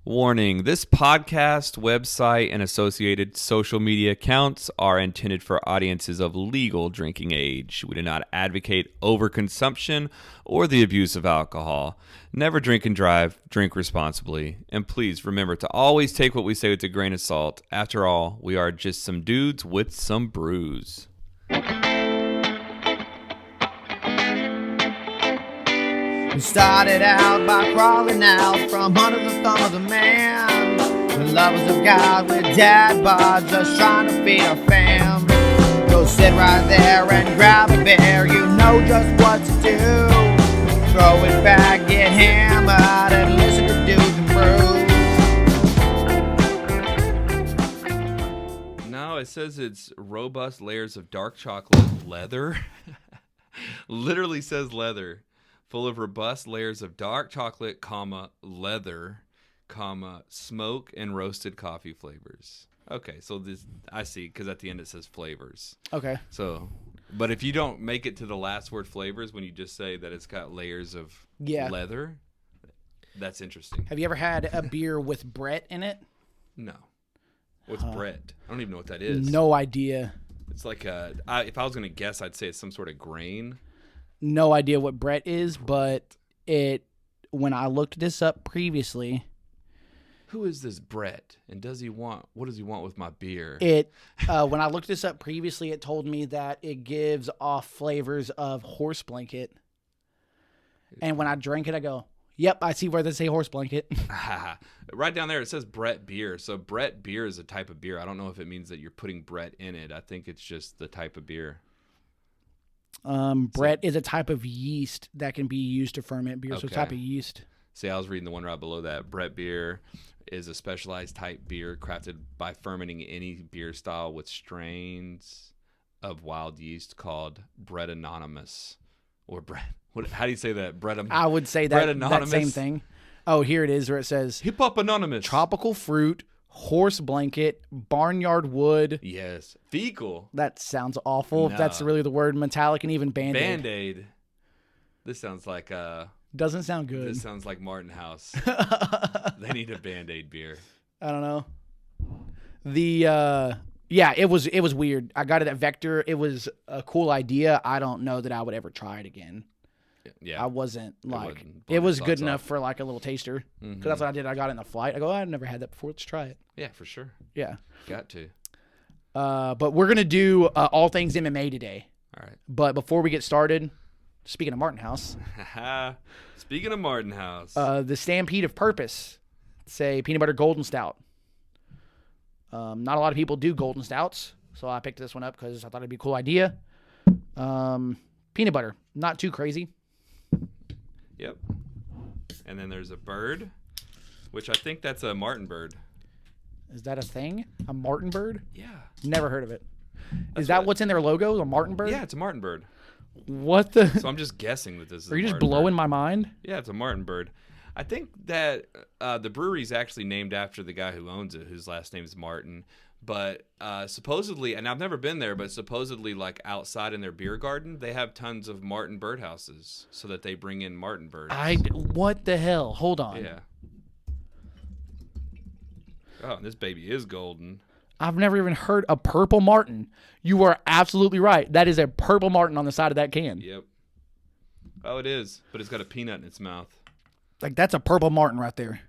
Warning, this podcast, website, and associated social media accounts are intended for audiences of legal drinking age. We do not advocate overconsumption or the abuse of alcohol. Never drink and drive, drink responsibly. And please remember to always take what we say with a grain of salt. After all, we are just some dudes with some brews. We started out by crawling out from under the thumb of the man. The lovers of God with dad bods just trying to feed our fam. Go sit right there and grab a beer, you know just what to do. Throw it back, get hammered, and listen to Dudes and Brews. No, it says it's robust layers of dark chocolate leather. Literally says leather. Full of robust layers of dark chocolate, leather, smoke, and roasted coffee flavors. Okay, so this I see, because at the end it says flavors. Okay. So, but if you don't make it to the last word flavors when you just say that it's got layers of leather, that's interesting. Have you ever had a beer with Brett in it? No. What's Brett? I don't even know what that is. No idea. It's like if I was going to guess, I'd say it's some sort of grain. No idea what Brett is, but when I looked this up previously. Who is this Brett? And what does he want with my beer? When I looked this up previously, it told me that it gives off flavors of horse blanket. And when I drank it, I go, yep, I see where they say horse blanket. Right down there, it says Brett beer. So Brett beer is a type of beer. I don't know if it means that you're putting Brett in it. I think it's just the type of beer. Brett is a type of yeast that can be used to ferment beer. Okay. So it's a type of yeast. See, I was reading the one right below that. Brett beer is a specialized type beer crafted by fermenting any beer style with strains of wild yeast called Brett Anonymous. Or Brett. How do you say that? Brett. I would say that same thing. Oh, here it is where it says Hip Hop Anonymous. Tropical fruit, horse blanket, barnyard wood. Yes. Fecal. That sounds awful. No. If that's really the word. Metallic and even Band-Aid. Band-Aid. This sounds like doesn't sound good. This sounds like Martin House. They need a Band-Aid beer. I don't know. It was weird. I got it at Vector. It was a cool idea. I don't know that I would ever try it again. Yeah, I wasn't it was good enough for like a little taster. Because that's what I did. I got it in the flight. I go, I've never had that before. Let's try it. Yeah, for sure. Yeah. Got to. But we're going to do all things MMA today. All right. But before we get started, speaking of Martin House. Speaking of Martin House. The Stampede of Purpose. It's a peanut butter golden stout. Not a lot of people do golden stouts. So I picked this one up because I thought it'd be a cool idea. Peanut butter. Not too crazy. Yep. And then there's a bird, which I think that's a martin bird. Is that a thing? A martin bird? Yeah. Never heard of it. Is that what's in their logo? A martin bird? Yeah, it's a martin bird. What the? So I'm just guessing that this is Are you just blowing my mind? Yeah, it's a martin bird. I think that the brewery is actually named after the guy who owns it, whose last name is Martin. But supposedly, and I've never been there, but supposedly, like outside in their beer garden, they have tons of martin birdhouses so that they bring in martin birds. What the hell? Hold on. Yeah. Oh, and this baby is golden. I've never even heard a purple martin. You are absolutely right. That is a purple martin on the side of that can. Yep. Oh, it is, but it's got a peanut in its mouth. Like, that's a purple martin right there.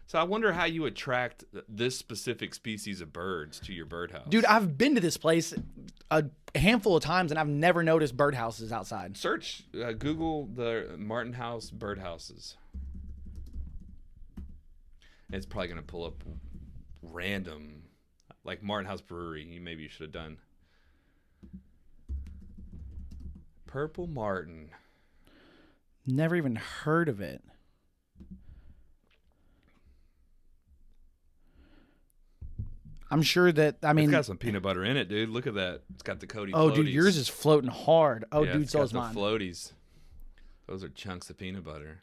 So I wonder how you attract this specific species of birds to your birdhouse. Dude, I've been to this place a handful of times, and I've never noticed birdhouses outside. Search, Google the Martin House birdhouses. It's probably going to pull up random, like Martin House Brewery. Maybe you should have done. Purple martin. Never even heard of it. I'm sure that, it's got some peanut butter in it, dude. Look at that. It's got the Cody floaties. Oh, dude, yours is floating hard. Oh, yeah, dude, so is mine. Floaties. Those are chunks of peanut butter.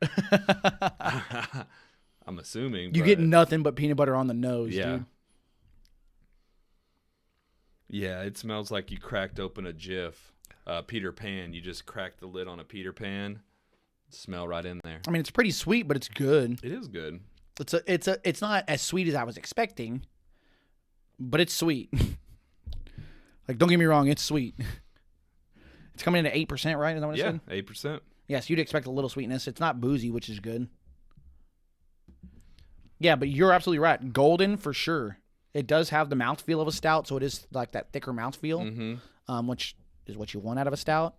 I'm assuming. You get nothing but peanut butter on the nose, dude. Yeah, it smells like you cracked open a Jif. Peter Pan. You just cracked the lid on a Peter Pan. Smell right in there. It's pretty sweet, but it's good. It is good. It's not as sweet as I was expecting, but it's sweet. Like, don't get me wrong, it's sweet. It's coming in at 8%, right? Is that what it said? Yeah, 8%. Yes, you'd expect a little sweetness. It's not boozy, which is good. Yeah, but you're absolutely right. Golden for sure. It does have the mouthfeel of a stout, so it is like that thicker mouthfeel, which is what you want out of a stout.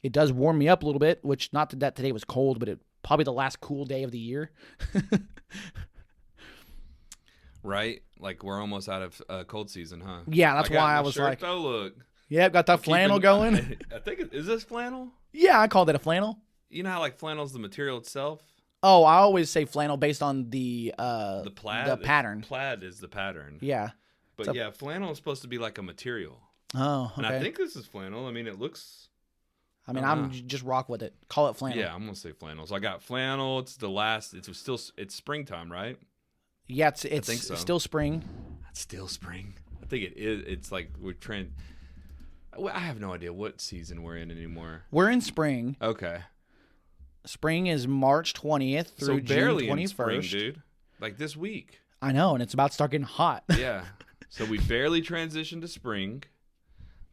It does warm me up a little bit, which not that today was cold, but it probably the last cool day of the year. Right? Like we're almost out of cold season, huh? Yeah, that's why I was shirt, like, though, look. Yeah, got that flannel going. I think is this flannel? Yeah, I called it a flannel. You know how like flannel's the material itself? Oh, I always say flannel based on the plaid, the pattern. Plaid is the pattern. Yeah. But yeah, flannel is supposed to be like a material. Oh, okay. And I think this is flannel. I mean, it looks. I mean, I'm just rock with it. Call it flannel. Yeah, I'm gonna say flannel. So I got flannel. It's the last. It's springtime, right? Yeah, it's so. Still spring. It's still spring. I think it is. It's like we're trying. I have no idea what season we're in anymore. We're in spring. Okay. Spring is March 20th through barely June 21st. In spring, dude. Like this week. I know, and it's about to start getting hot. Yeah. So we barely transitioned to spring,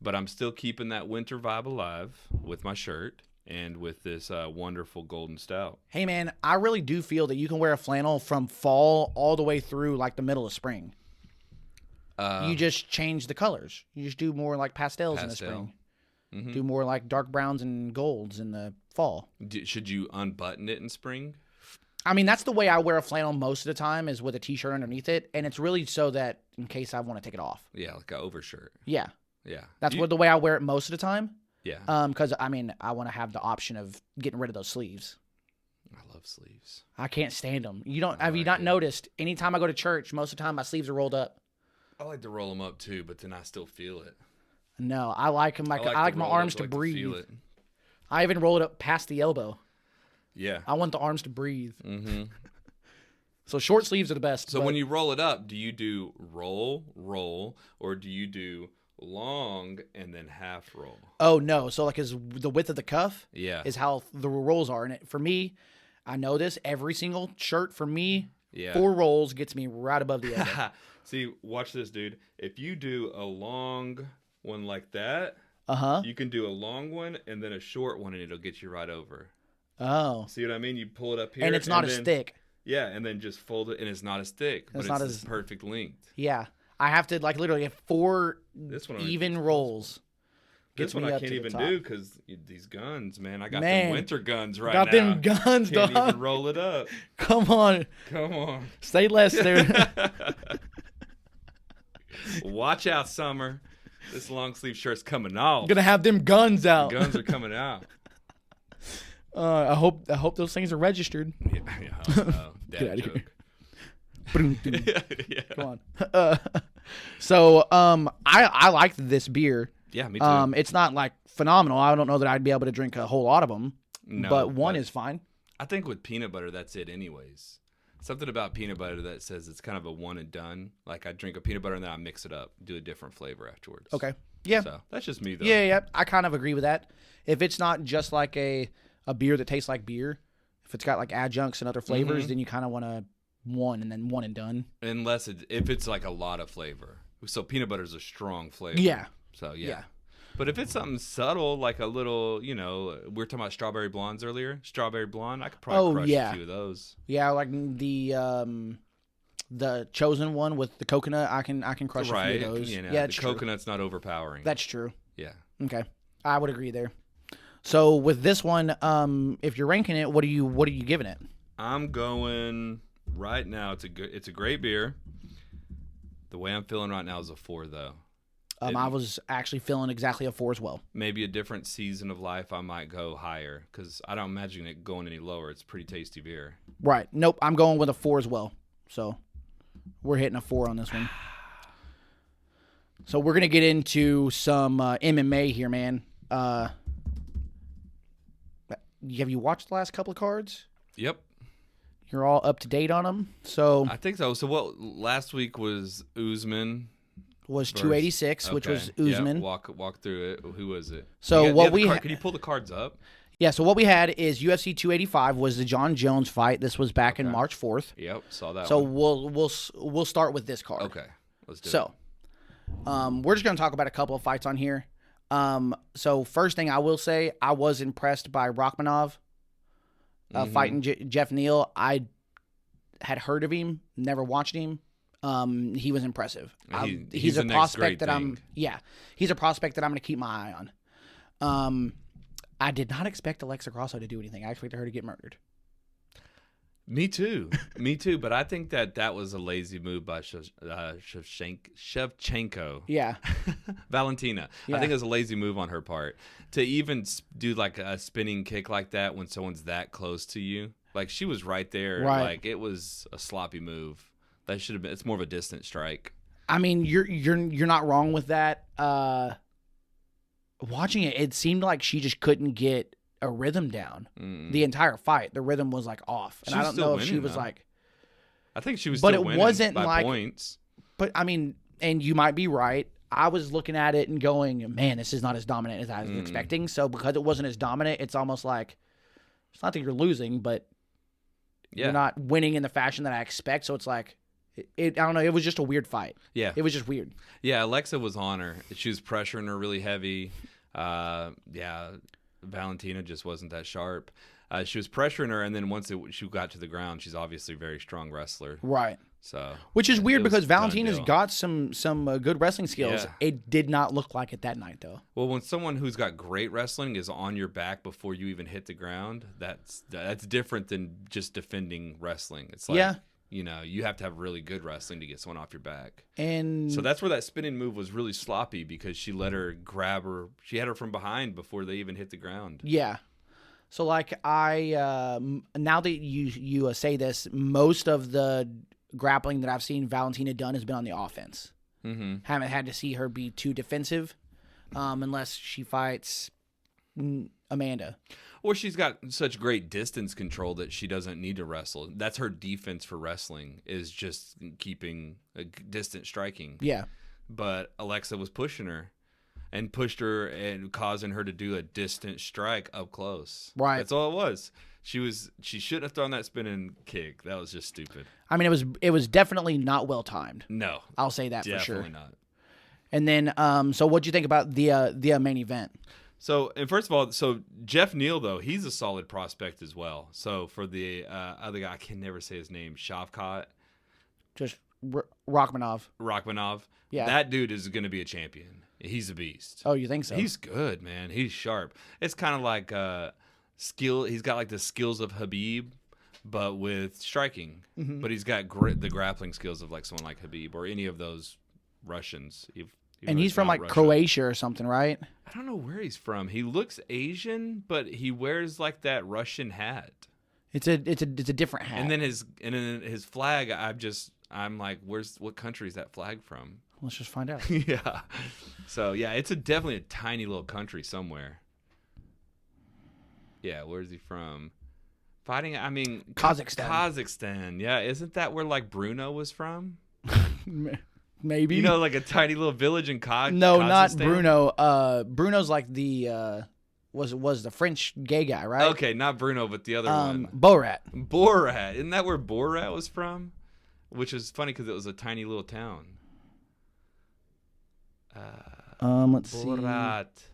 but I'm still keeping that winter vibe alive with my shirt and with this wonderful golden stout. Hey, man, I really do feel that you can wear a flannel from fall all the way through like the middle of spring. You just change the colors. You just do more like pastels in the spring. Mm-hmm. Do more like dark browns and golds in the fall. Should you unbutton it in spring? I mean, that's the way I wear a flannel most of the time is with a t-shirt underneath it. And it's really so that in case I want to take it off. Yeah, like an overshirt. Yeah. Yeah. That's the way I wear it most of the time. Yeah. Because, I mean, I want to have the option of getting rid of those sleeves. I love sleeves. I can't stand them. Have you not noticed? Anytime I go to church, most of the time my sleeves are rolled up. I like to roll them up too, but then I still feel it. No, I like them. I like my arms to breathe. I even roll it up past the elbow. Yeah. I want the arms to breathe. Mm-hmm. So short sleeves are the best. So when you roll it up, do you do roll, or do you do long and then half roll? Oh, no. So like the width of the cuff is how the rolls are. And for me, I know this. Every single shirt for me, 4 rolls gets me right above the elbow. See, watch this, dude. If you do a long one like that, you can do a long one and then a short one, and it'll get you right over. Oh. See what I mean? You pull it up here. And it's not as thick. Yeah, and then just fold it, and it's not as thick, but it's as perfect length. Yeah. I have to, like, literally have 4 even rolls. This one I can't even do because these guns, man. I got them winter guns now. Got them guns, dog. Can't even roll it up. Come on. Say less there. Watch out, Summer. This long sleeve shirt's coming off. Gonna have them guns out. The guns are coming out. I hope those things are registered. Yeah. Get out of here. Come on. So I like this beer. Yeah, me too. It's not like phenomenal. I don't know that I'd be able to drink a whole lot of them. No, but one is fine. I think with peanut butter, that's it anyways. Something about peanut butter that says it's kind of a one and done. Like I drink a peanut butter and then I mix it up, do a different flavor afterwards. Okay. Yeah. So that's just me though. Yeah. I kind of agree with that. If it's not just like a beer that tastes like beer, if it's got like adjuncts and other flavors, then you kind of want to one and done. Unless if it's like a lot of flavor. So peanut butter is a strong flavor. Yeah. So yeah. But if it's something subtle, like a little, we were talking about strawberry blondes earlier. Strawberry blonde, I could probably crush a few of those. Yeah, like the chosen one with the coconut, I can crush a few of those. The coconut's not overpowering. That's true. Yeah. Okay, I would agree there. So with this one, if you're ranking it, what are you giving it? I'm going right now. It's a great beer. The way I'm feeling right now is a 4 though. I was actually feeling exactly a 4 as well. Maybe a different season of life, I might go higher because I don't imagine it going any lower. It's pretty tasty beer. Right. Nope. I'm going with a 4 as well. So we're hitting a 4 on this one. So we're going to get into some MMA here, man. Have you watched the last couple of cards? Yep. You're all up to date on them? So I think so. So what last week was Usman. Was 286, which was Usman. Yeah, walk through it. Who was it? So can you pull the cards up? Yeah, so what we had is UFC 285 was the John Jones fight. This was back in March 4th. Yep, saw that. So one. we'll start with this card. Okay, let's do it. So, we're just gonna talk about a couple of fights on here. So first thing I will say, I was impressed by Rachmanov fighting Jeff Neal. I had heard of him, never watched him. He was impressive. He's a prospect that he's a prospect that I'm gonna keep my eye on. I did not expect Alexa Grasso to do anything. I expected her to get murdered. Me too. But I think that was a lazy move by Shevchenko. Yeah. Valentina. Yeah. I think it was a lazy move on her part to even do like a spinning kick like that when someone's that close to you. Like she was right there. Right. Like it was a sloppy move. That should have been. It's more of a distant strike. I mean, you're not wrong with that. Watching it, it seemed like she just couldn't get a rhythm down the entire fight. The rhythm was like off, and I don't know if she was like. I think she was, but still it wasn't by like points. But I mean, and you might be right. I was looking at it and going, "Man, this is not as dominant as I was expecting." So because it wasn't as dominant, it's almost like it's not that you're losing, but you're not winning in the fashion that I expect. So it's like. I don't know. It was just a weird fight. Yeah. It was just weird. Yeah, Alexa was on her. She was pressuring her really heavy. Valentina just wasn't that sharp. She was pressuring her, and then once she got to the ground, she's obviously a very strong wrestler. Right. So, which is weird because Valentina's got some good wrestling skills. Yeah. It did not look like it that night, though. Well, when someone who's got great wrestling is on your back before you even hit the ground, that's different than just defending wrestling. It's like, you have to have really good wrestling to get someone off your back. And so that's where that spinning move was really sloppy because she let her grab her. She had her from behind before they even hit the ground. Yeah. So like now that you say this, most of the grappling that I've seen Valentina done has been on the offense. Mm-hmm. Haven't had to see her be too defensive, unless she fights Amanda. Or she's got such great distance control that she doesn't need to wrestle. That's her defense for wrestling is just keeping a distant striking. Yeah. But Alexa was pushing her and pushed her and causing her to do a distant strike up close. Right. That's all it was. She shouldn't have thrown that spinning kick. That was just stupid. I mean, it was definitely not well timed. No. I'll say that for sure. Definitely not. And then, so what'd you think about the main event? So, and first of all, Jeff Neal, though, he's a solid prospect as well. So, for the other guy, I can never say his name, Shavkat. Just Rachmanov. Yeah. That dude is going to be a champion. He's a beast. Oh, you think so? He's good, man. He's sharp. It's kind of like skill. He's got like the skills of Khabib, but with striking. Mm-hmm. But he's got the grappling skills of like someone like Khabib or any of those Russians. And he's from like Russia. Croatia or something, right? I don't know where he's from. He looks Asian, but he wears like that Russian hat. It's a different hat. And then his flag, I'm like, what country is that flag from? Let's just find out. Yeah. So yeah, it's definitely a tiny little country somewhere. Yeah, where's he from? Fighting, I mean, Kazakhstan. Yeah, isn't that where like Bruno was from? Maybe. Like a tiny little village in Kazakhstan? No, not Bruno. Bruno's like the was the French gay guy, right? Okay, not Bruno, but the other one. Borat. Isn't that where Borat was from? Which is funny because it was a tiny little town. Let's Borat. See.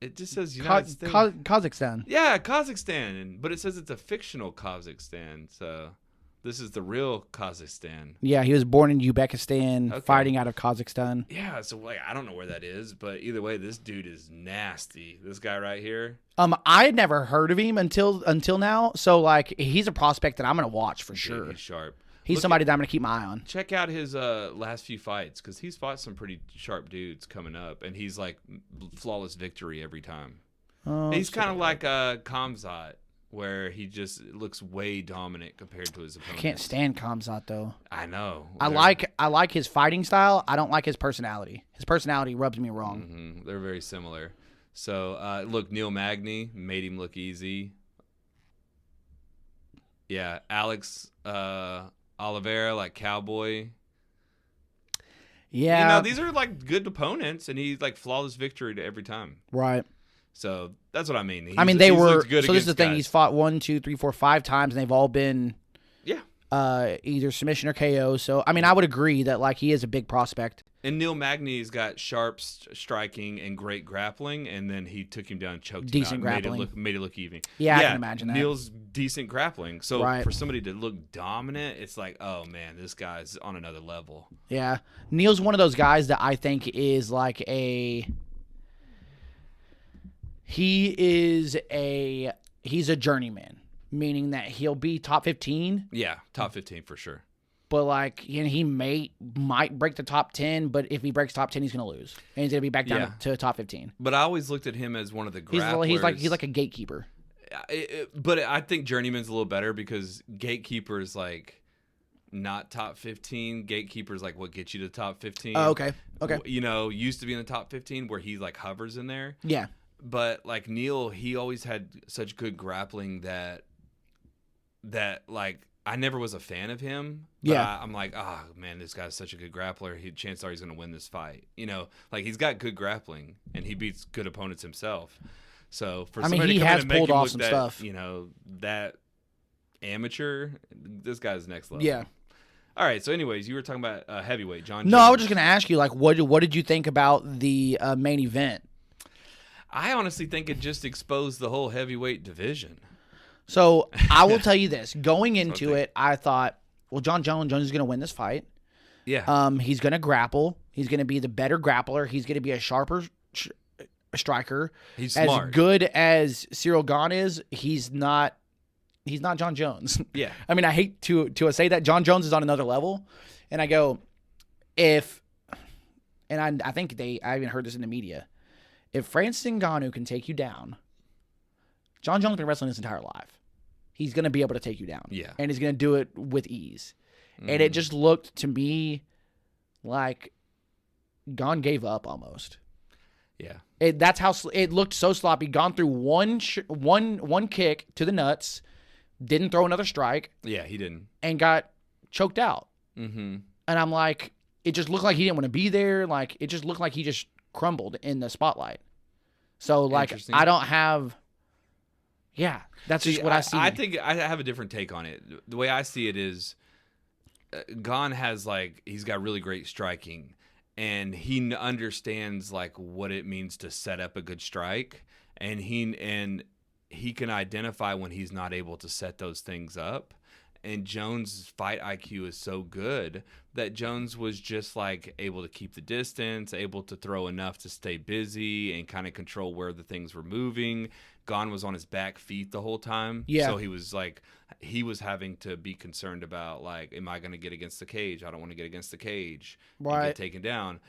It just says United States. Kazakhstan. Yeah, Kazakhstan, but it says it's a fictional Kazakhstan, so this is the real Kazakhstan. Yeah, he was born in Uzbekistan, fighting out of Kazakhstan. Yeah, so like I don't know where that is, but either way, this dude is nasty. This guy right here. I had never heard of him until now, so like he's a prospect that I'm gonna watch for sure. He's sharp. He's somebody that I'm gonna keep my eye on. Check out his last few fights because he's fought some pretty sharp dudes coming up, and he's like flawless victory every time. He's kind of like Khamzat, where he just looks way dominant compared to his opponent. I can't stand Khamzat though. I know. I like his fighting style. I don't like his personality. His personality rubs me wrong. Mm-hmm. They're very similar. So look, Neil Magny made him look easy. Yeah, Alex Oliveira, like Cowboy. Yeah. These are like good opponents, and he's like flawless victory to every time. Right. So That's what I mean. They were. So this is the thing. Guys. He's fought 1, 2, 3, 4, 5 times, and they've all been. Yeah. Either submission or KO. So I would agree that like he is a big prospect. And Neil Magny's got sharp striking and great grappling, and then he took him down and choked decent him out. Grappling. Made it look even. Yeah, I can imagine that. Neil's decent grappling. So for somebody to look dominant, it's like, oh man, this guy's on another level. Yeah, Neil's one of those guys that I think is like he's a journeyman, meaning that he'll be top 15. Yeah, top 15 for sure. But like, he might break the top 10, but if he breaks top 10, he's gonna lose, and he's gonna be back down to top 15. But I always looked at him as one of the grapplers. He's like a gatekeeper. But I think journeyman's a little better because gatekeeper's like not top 15. Gatekeeper's like what gets you to top 15. Oh, okay. Used to be in the top 15 where he like hovers in there. Yeah. But like Neil, he always had such good grappling that like. I never was a fan of him. But I'm like, oh man, this guy's such a good grappler. Chances are he's going to win this fight. Like he's got good grappling and he beats good opponents himself. So for somebody he to come has in and make pulled him off look some that, stuff. That amateur, this guy's next level. Yeah. All right. So, anyways, you were talking about heavyweight, John. No, Jones. I was just going to ask you, like, what did you think about the main event? I honestly think it just exposed the whole heavyweight division. So I will tell you this: going into it, I thought, well, John Jones is going to win this fight. Yeah. He's going to grapple. He's going to be the better grappler. He's going to be a sharper striker. He's smart. As good as Cyril Gane is, he's not John Jones. Yeah. I hate to say that John Jones is on another level, and I go, I think I even heard this in the media. If Francis Ngannou can take you down, John Jones has been wrestling his entire life. He's going to be able to take you down. Yeah. And he's going to do it with ease. And it just looked to me like Gane gave up almost. Yeah. That's how it looked, so sloppy. Gone through one kick to the nuts, didn't throw another strike. Yeah, he didn't. And got choked out. Mm-hmm. And I'm like, it just looked like he didn't want to be there. Like, it just looked like he just crumbled in the spotlight. So, like, I don't have... Yeah, that's just what I see. I think I have a different take on it. The way I see it is, Gane has he's got really great striking, and he understands what it means to set up a good strike, and he can identify when he's not able to set those things up. And Jones' fight IQ is so good that Jones was just able to keep the distance, able to throw enough to stay busy and kind of control where the things were moving. Gane was on his back feet the whole time. Yeah. So he was having to be concerned about am I going to get against the cage? I don't want to get against the cage and get taken down.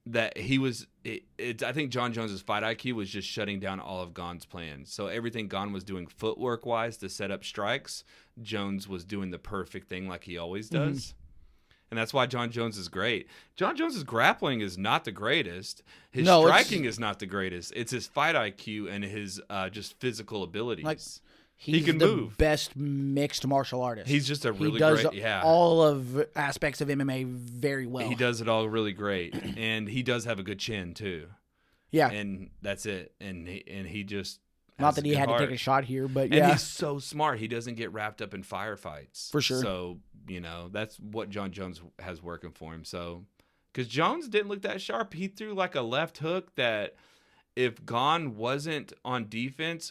That he was I think John Jones's fight IQ was just shutting down all of Gane's plans. So everything Gane was doing footwork wise to set up strikes, Jones was doing the perfect thing like he always does. Mm-hmm. And that's why John Jones is great. John Jones's grappling is not the greatest. His striking is not the greatest. It's his fight IQ and his just physical abilities. He can move. Best mixed martial artist. He's just a really he does great, all of aspects of MMA very well. He does it all really great, and he does have a good chin too. Yeah, and that's it. And he just not that he had to take a shot here, but and he's so smart. He doesn't get wrapped up in firefights for sure. So that's what John Jones has working for him. So because Jones didn't look that sharp, he threw a left hook that if Gane wasn't on defense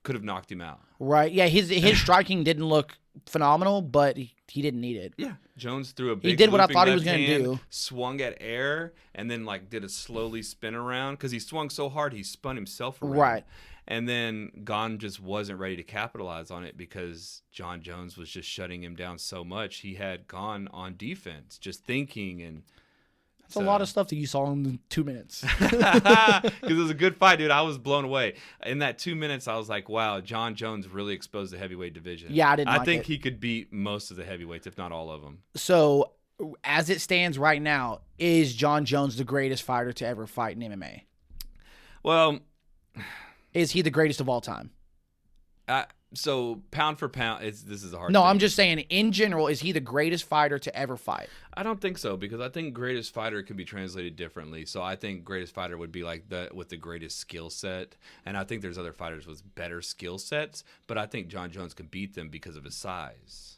could have knocked him out. Right. Yeah, his striking didn't look phenomenal, but he didn't need it. Yeah. Jones threw a big He did what I thought he was going to do. Swung at air and then did a slowly spin around because he swung so hard he spun himself around. Right. And then Gane just wasn't ready to capitalize on it because John Jones was just shutting him down so much. He had Gane on defense, just thinking and That's a lot of stuff that you saw in 2 minutes. Because it was a good fight, dude. I was blown away. In that 2 minutes, I was like, wow, John Jones really exposed the heavyweight division. Yeah, I think he could beat most of the heavyweights, if not all of them. So, as it stands right now, is John Jones the greatest fighter to ever fight in MMA? Well, is he the greatest of all time? So pound for pound, this is a hard. No, thing. I'm just saying. In general, is he the greatest fighter to ever fight? I don't think so, because I think greatest fighter can be translated differently. So I think greatest fighter would be like with the greatest skill set, and I think there's other fighters with better skill sets, but I think John Jones can beat them because of his size.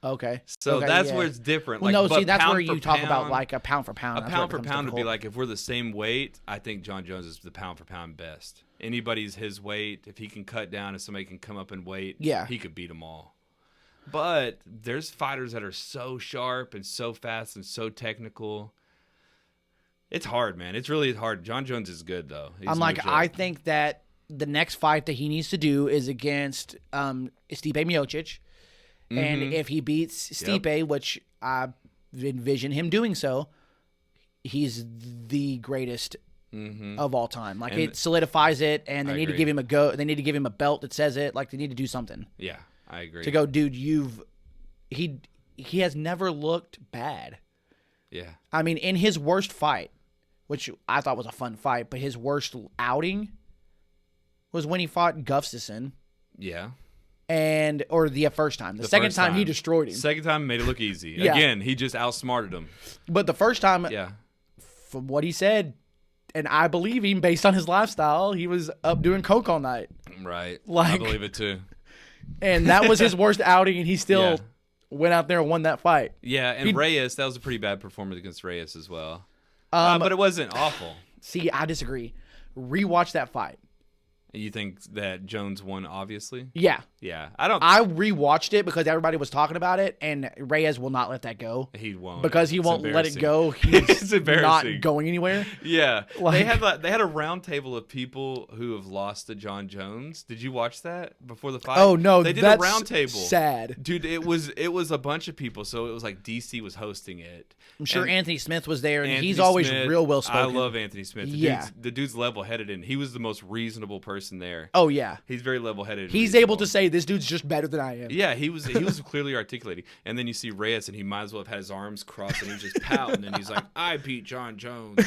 Okay. So that's where it's different. Well, like, no, see, that's where you talk about like a pound for pound. A pound for pound would be like if we're the same weight, I think John Jones is the pound for pound best. Anybody's his weight, if he can cut down and somebody can come up in weight, he could beat them all. But there's fighters that are so sharp and so fast and so technical. It's hard, man. It's really hard. John Jones is good, though. I think that the next fight that he needs to do is against Stipe Miocic. And if he beats Stipe, which I envision him doing so, he's the greatest of all time. Like, it solidifies it, and they need to give him a go. They need to give him a belt that says it. Like, they need to do something. Yeah, I agree. To go, dude, he has never looked bad. Yeah. I mean, in his worst fight, which I thought was a fun fight, but his worst outing was when he fought Gustafsson. Yeah. Or the first time. The second time he destroyed him. Second time made it look easy. Yeah. Again, he just outsmarted him. But the first time, from what he said, and I believe him based on his lifestyle, he was up doing coke all night. Right. Like, I believe it too. And that was his worst outing, and he still went out there and won that fight. Yeah, and Reyes, that was a pretty bad performance against Reyes as well. But it wasn't awful. See, I disagree. Rewatch that fight. You think that Jones won, obviously? Yeah. Yeah. I rewatched it because everybody was talking about it, and Reyes will not let that go. He won't. Because he won't let it go. He's not going anywhere. Yeah. They had a round table of people who have lost to John Jones. Did you watch that before the fight? Oh, no. They did a round table. Sad. Dude, it was a bunch of people, so it was like DC was hosting it. I'm sure Anthony Smith was there, and he's always real well spoken. I love Anthony Smith. The dude's level-headed, and he was the most reasonable person there. Oh yeah, he's very level-headed. He's able to say this dude's just better than I am. Yeah, he was clearly articulating. And then you see Reyes, and he might as well have had his arms crossed, and he was just pouting, and he's like, "I beat John Jones."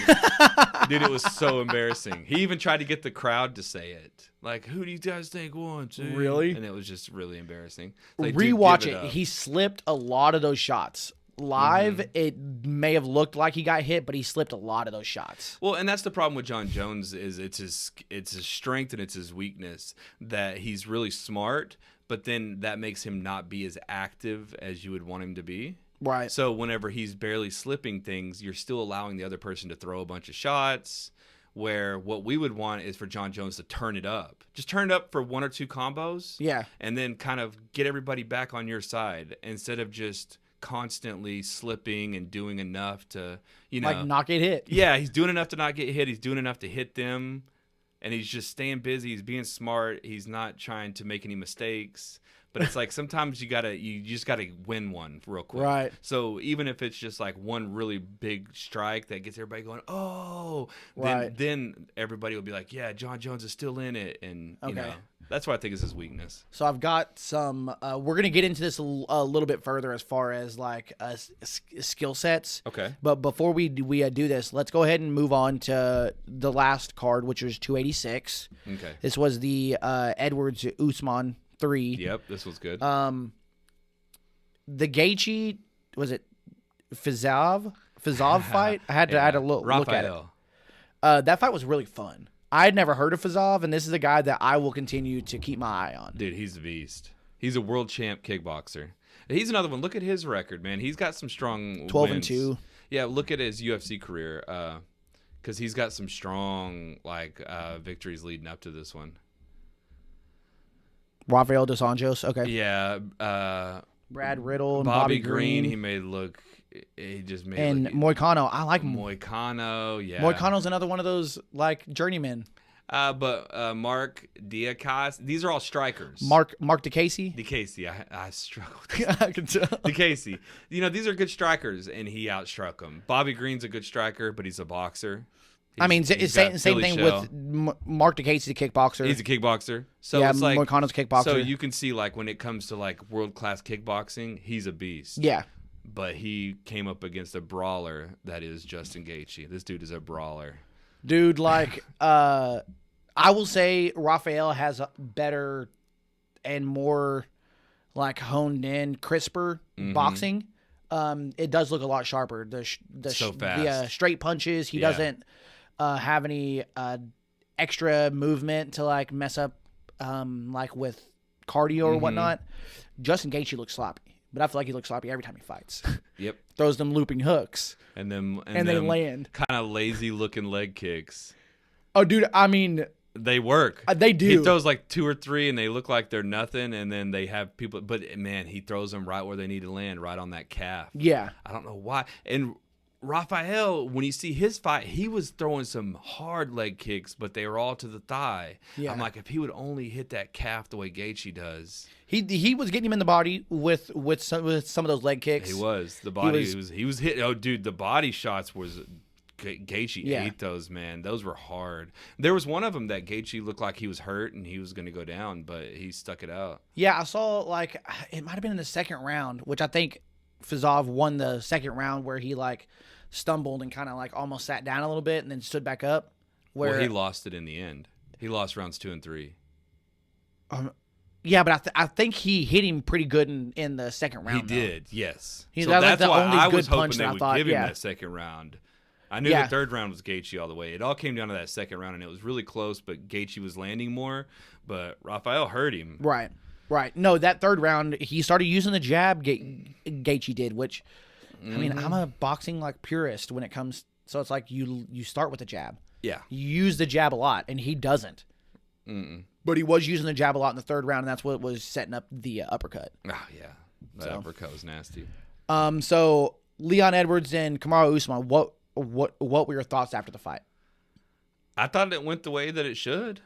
Dude, it was so embarrassing. He even tried to get the crowd to say it. Like, who do you guys think won? Really? And it was just really embarrassing. Like, rewatch it. He slipped a lot of those shots. Live, it may have looked like he got hit, but he slipped a lot of those shots. Well, and that's the problem with John Jones is it's his strength and it's his weakness, that he's really smart, but then that makes him not be as active as you would want him to be. Right. So whenever he's barely slipping things, you're still allowing the other person to throw a bunch of shots, where what we would want is for John Jones to turn it up. Just turn it up for one or two combos. Yeah. And then kind of get everybody back on your side instead of just constantly slipping and doing enough to, like, not get hit. Yeah, he's doing enough to not get hit. He's doing enough to hit them, and he's just staying busy. He's being smart. He's not trying to make any mistakes. But it's like sometimes you just gotta win one real quick. Right. So even if it's just like one really big strike that gets everybody going, then everybody will be like, yeah, John Jones is still in it, and you know. That's what I think is his weakness. So I've got some. We're gonna get into this a little bit further as far as like skill sets. Okay. But before we do this, let's go ahead and move on to the last card, which was 286. Okay. This was the Edwards Usman 3. Yep, this was good. The Gaethje, was it Fizov fight? I had to look at it. That fight was really fun. I had never heard of Fizov, and this is a guy that I will continue to keep my eye on. Dude, he's a beast. He's a world champ kickboxer. He's another one. Look at his record, man. He's got some strong 12-2. Yeah, look at his UFC career, because he's got some strong victories leading up to this one. Rafael dos Anjos, okay. Yeah. Brad Riddle and Bobby Green. He just made and Moicano. I like Moicano, yeah. Moicano's another one of those like journeymen. But Mark Diakase, these are all strikers. Mark DeCasey? DeCasey, I struggled. I can tell. DeCasey. These are good strikers, and he outstruck them. Bobby Green's a good striker, but he's a boxer. It's same thing with Mark DeCasey, the kickboxer. He's a kickboxer. So yeah, it's like Moicano's kickboxer. So you can see, like, when it comes to like world-class kickboxing, he's a beast. Yeah. But he came up against a brawler that is Justin Gaethje. This dude is a brawler. Dude, like, I will say Rafael has a better and more like honed in, crisper boxing, it does look a lot sharper. The straight punches, he doesn't have any extra movement to like mess up like with cardio or whatnot. Justin Gaethje looks sloppy, but I feel like he looks sloppy every time he fights. Yep. Throws them looping hooks. And they land. Kind of lazy looking leg kicks. Oh, dude, I mean, they work. They do. He throws like 2 or 3, and they look like they're nothing. And then they have people, but man, he throws them right where they need to land, right on that calf. Yeah. I don't know why. And Rafael, when you see his fight, he was throwing some hard leg kicks, but they were all to the thigh. Yeah. I'm like, if he would only hit that calf the way Gaethje does. He was getting him in the body with some of those leg kicks. He was. The body, he was hit. Oh, dude, the body shots was. Gaethje ate those, man. Those were hard. There was one of them that Gaethje looked like he was hurt and he was going to go down, but he stuck it out. Yeah, I saw like it might have been in the second round, which I think Fizov won the second round where he like stumbled and kind of like almost sat down a little bit and then stood back up. Well, he lost it in the end. He lost rounds 2 and 3. Yeah, but I think he hit him pretty good in the second round. He did, yes. So that's like why I was hoping they would give him that second round. I knew the third round was Gaethje all the way. It all came down to that second round, and it was really close, but Gaethje was landing more. But Rafael hurt him. Right. No, that third round, he started using the jab, Gaethje did, which, I mean, I'm a boxing like purist when it comes. So it's like you start with the jab. Yeah. You use the jab a lot, and he doesn't. But he was using the jab a lot in the third round, and that's what was setting up the uppercut. Oh, yeah. That uppercut was nasty. So Leon Edwards and Kamaru Usman, what were your thoughts after the fight? I thought it went the way that it should.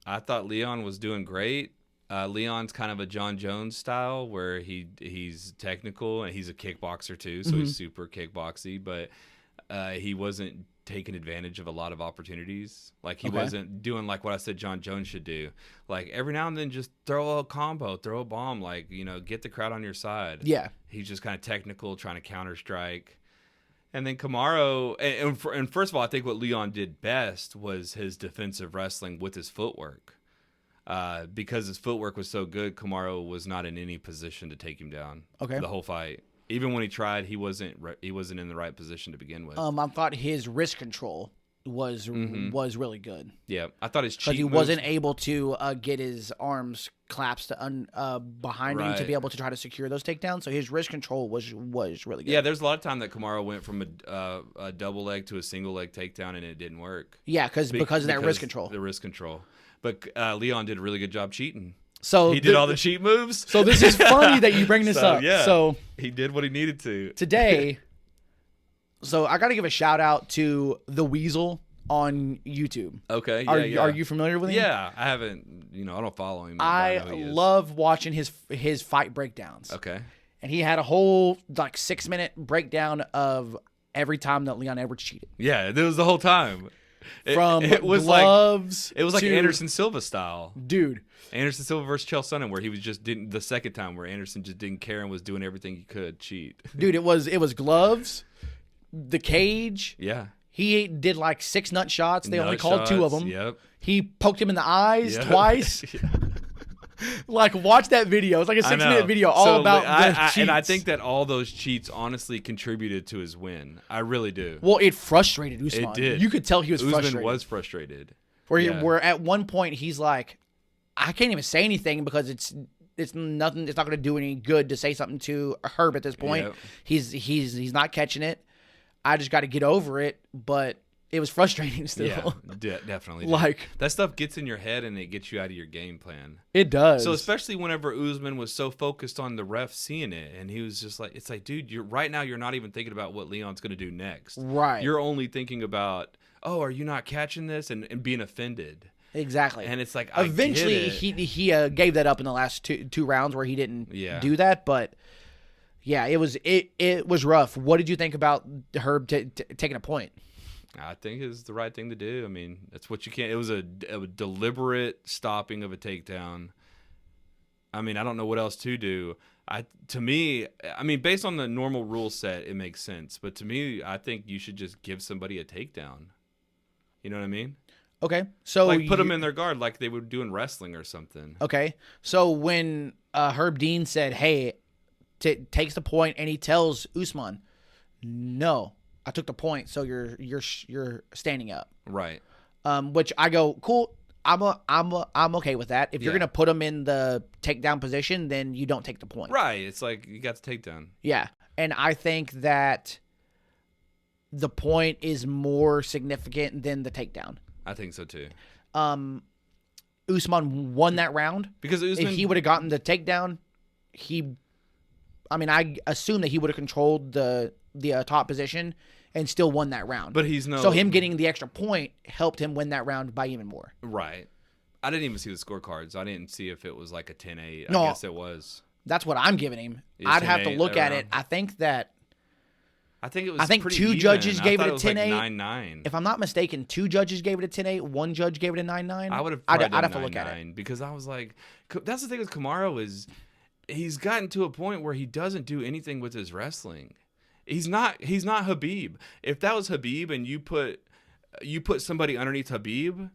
I thought Leon was doing great. Leon's kind of a John Jones style where he's technical and he's a kickboxer too, so he's super kickboxy, but he wasn't taking advantage of a lot of opportunities. Like he wasn't doing like what I said John Jones should do. Like every now and then just throw a combo, throw a bomb, like, get the crowd on your side. Yeah. He's just kind of technical, trying to counter strike. And then Kamaru, and first of all, I think what Leon did best was his defensive wrestling with his footwork. Because his footwork was so good, Kamaru was not in any position to take him down. Okay. The whole fight. Even when he tried, he wasn't in the right position to begin with. I thought his wrist control was really good. Yeah, I thought his cheat because he wasn't able to get his arms collapsed behind him to be able to try to secure those takedowns. So his wrist control was really good. Yeah, there's a lot of time that Kamaru went from a double leg to a single leg takedown and it didn't work. Yeah, because of that wrist control. The wrist control. But Leon did a really good job cheating. So he did all the cheat moves. So this is funny that you bring this up. Yeah, so he did what he needed to. Today, so I got to give a shout out to the Weasel on YouTube. Okay. Yeah, are you familiar with him? Yeah, I haven't. I don't follow him. I love watching his fight breakdowns. Okay. And he had a whole 6-minute breakdown of every time that Leon Edwards cheated. Yeah, it was the whole time. It was gloves. It was like Anderson Silva style, dude. Anderson Silva versus Chael Sonnen, where he was just didn't the second time where Anderson just didn't care and was doing everything he could cheat. Dude, it was gloves, the cage. Yeah. He did 6 nut shots. They only called 2 of them. Yep. He poked him in the eyes twice. Watch that video. It's like a 6-minute video all about the cheats. And I think that all those cheats honestly contributed to his win. I really do. Well, it frustrated Usman. It did. You could tell he was frustrated. Usman was frustrated. Where at one point he's like, I can't even say anything because it's nothing. It's not going to do any good to say something to Herb at this point. Yep. He's not catching it. I just got to get over it, but it was frustrating still. Yeah, definitely. That stuff gets in your head and it gets you out of your game plan. It does. So especially whenever Usman was so focused on the ref seeing it, and he was just like, it's like, dude, right now you're not even thinking about what Leon's going to do next. Right. You're only thinking about, oh, are you not catching this, and being offended. Exactly. And it's like, eventually he gave that up in the last two rounds where he didn't do that, but yeah, it was rough. What did you think about Herb taking a point? I think it's the right thing to do. I mean, that's what you can't. It was a deliberate stopping of a takedown. I mean, I don't know what else to do. To me, based on the normal rule set, it makes sense. But to me, I think you should just give somebody a takedown. You know what I mean? Okay, so like put them in their guard like they would do in wrestling or something. Okay, so when Herb Dean said, "Hey," takes the point and he tells Usman, "No, I took the point, so you're standing up." Right. Which I go, cool. I'm okay with that. If you're gonna put him in the takedown position, then you don't take the point. Right. It's like you got the takedown. Yeah, and I think that the point is more significant than the takedown. I think so too. Usman won that round because Usman, if he would have gotten the takedown, I assume that he would have controlled the top position and still won that round. But so him getting the extra point helped him win that round by even more. Right. I didn't even see the scorecards. I didn't see if it was like a 10-8. No, I guess it was. That's what I'm giving him. I'd have to look at it. I think it was. I think two judges gave it a 10-8. Like 9-9. If I'm not mistaken, two judges gave it a 10-8. One judge gave it a 9-9. I'd have to look at it because I was like, that's the thing with Kamaru is he's gotten to a point where he doesn't do anything with his wrestling. He's not Habib. If that was Habib and you put somebody underneath Habib,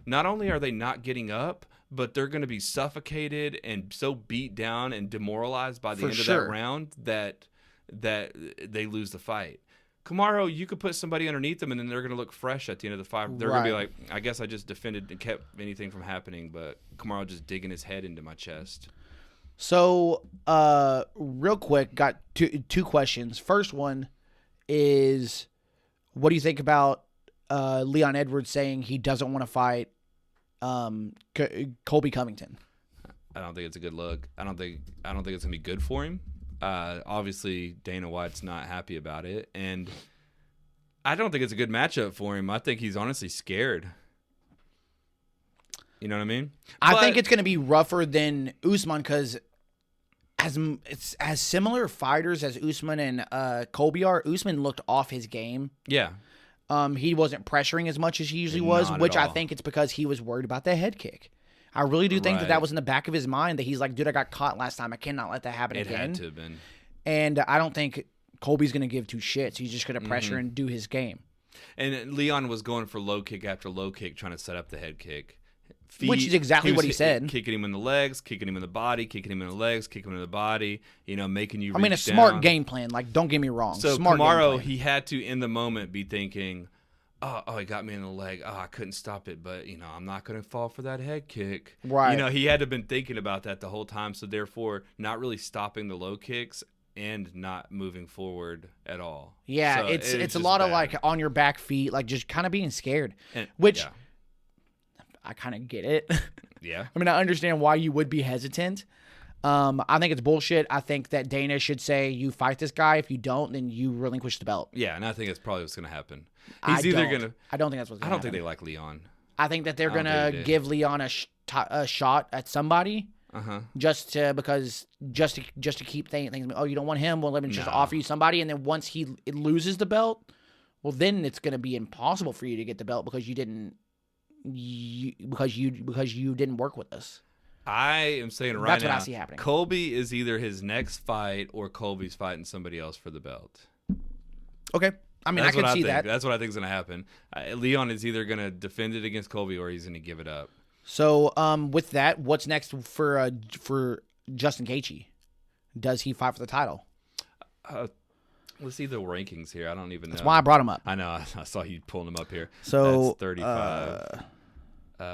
not only are they not getting up, but they're going to be suffocated and so beat down and demoralized by the end of that round that they lose the fight. Kamaru, you could put somebody underneath them and then they're going to look fresh at the end of the fight. They're going to be like, I guess I just defended and kept anything from happening, but Kamaru just digging his head into my chest. So, real quick, got two questions. First one is, what do you think about Leon Edwards saying he doesn't want to fight Colby Covington? I don't think it's a good look. I don't think it's gonna be good for him. Obviously, Dana White's not happy about it, and I don't think it's a good matchup for him. I think he's honestly scared. You know what I mean? I think it's going to be rougher than Usman because as similar fighters as Usman and Colby are, Usman looked off his game. Yeah. He wasn't pressuring as much as he usually was, which I think it's because he was worried about the head kick. I really do think that was in the back of his mind that he's like, dude, I got caught last time. I cannot let that happen again. It had to have been. And I don't think Colby's going to give two shits. He's just going to pressure and do his game. And Leon was going for low kick after low kick, trying to set up the head kick. Which is exactly what he said. Kicking him in the legs, kicking him in the body, kicking him in the legs, kicking him in the body, making you reach a smart game plan. Like, don't get me wrong. So smart Kamaru, he had to, in the moment, be thinking, oh, he got me in the leg. Oh, I couldn't stop it, but, I'm not going to fall for that head kick. Right. He had to have been thinking about that the whole time, so therefore not really stopping the low kicks and not moving forward at all. Yeah, so it's a lot of, like, on your back feet, like, just kind of being scared, I kind of get it. Yeah. I understand why you would be hesitant. I think it's bullshit. I think that Dana should say, you fight this guy. If you don't, then you relinquish the belt. Yeah, and I think that's probably what's going to happen. I don't think that's what's going to happen. I don't think they like Leon. I think that they're going to give Leon a shot at somebody. Just to keep things. Oh, you don't want him? Well, let me just offer you somebody. And then once he loses the belt, well, then it's going to be impossible for you to get the belt because you didn't work with us. I am saying right now, that's what I see happening. Colby is either his next fight or Colby's fighting somebody else for the belt. Okay. I can see that. That's what I think is going to happen. Leon is either going to defend it against Colby or he's going to give it up. So, with that, what's next for Justin Gaethje? Does he fight for the title? Let's see the rankings here. I don't even know. That's why I brought him up. I know. I saw you pulling him up here. So that's 35.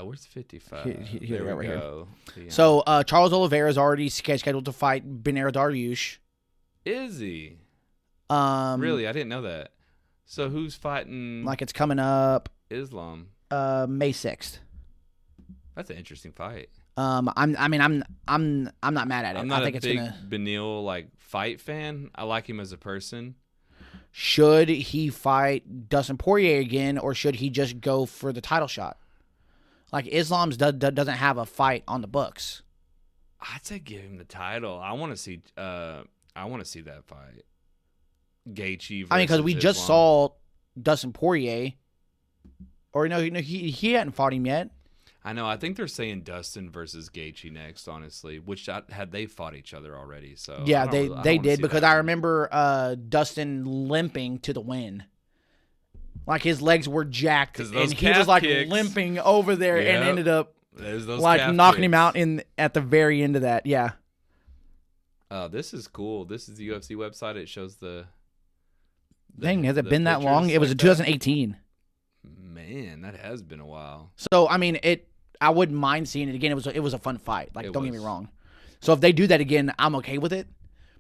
Where's 55? Here we go. Yeah. So Charles Oliveira is already scheduled to fight Benair Dariush. Is he? Really? I didn't know that. So who's fighting? Like it's coming up. Islam. May 6th. That's an interesting fight. I'm not mad at it. I'm not a big Beneil fight fan. I like him as a person. Should he fight Dustin Poirier again, or should he just go for the title shot? Like Islam's doesn't have a fight on the books. I'd say give him the title. I want to see that fight. Gaethje versus because we just saw Dustin Poirier, or no, he hadn't fought him yet. I know. I think they're saying Dustin versus Gaethje next, honestly, which had they fought each other already. So yeah, they did because I remember Dustin limping to the win. Like his legs were jacked, and he was like kicks. limping over there and ended up like knocking him out at the very end of that. Yeah. This is cool. This is the UFC website. It shows the Dang, has it been that long? It was in 2018. Man, that has been a while. So I mean, I wouldn't mind seeing it again. It was a fun fight. Like, don't get me wrong. So if they do that again, I'm okay with it.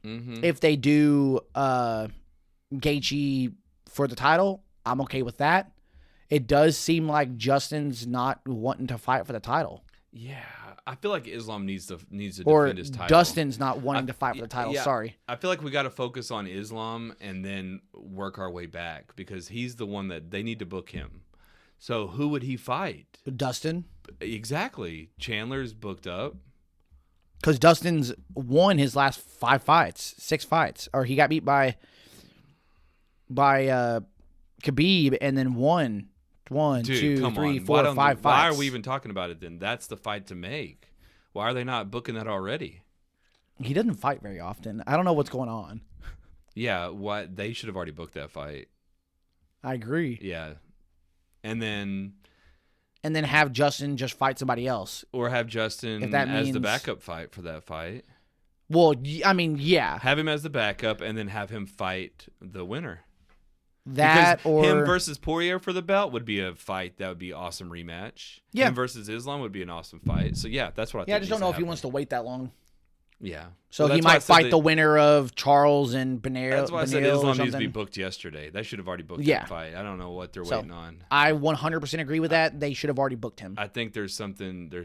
Mm-hmm. If they do Gaethje for the title, I'm okay with that. It does seem like Justin's not wanting to fight for the title. Yeah, I feel like Islam needs to or defend his title. Dustin's not wanting to fight for the title. Yeah, Sorry. I feel like we got to focus on Islam and then work our way back because he's the one that they need to book him. So who would he fight? Dustin. Exactly. Chandler's booked up. Because Dustin's won his last 6 fights, or he got beat by Khabib and then won 1, Dude, 2, 3, 4, 5 fights. Why are we even talking about it then? That's the fight to make. Why are they not booking that already? He doesn't fight very often. I don't know what's going on. Yeah, they should have already booked that fight. I agree. Yeah. And then have Justin just fight somebody else. Or have Justin as the backup fight for that fight. Well, I mean, yeah. Have him as the backup and then have him fight the winner. That because him versus Poirier for the belt would be a fight that would be awesome rematch. Yeah. Him versus Islam would be an awesome fight. So yeah, that's what I think. Yeah, I just don't know if he wants to wait that long. Yeah. So he might fight the winner of Charles and Benel. That's why I said Islam needs to be booked yesterday. They should have already booked that fight. I don't know what they're waiting on. I 100% agree with that. They should have already booked him. I think there's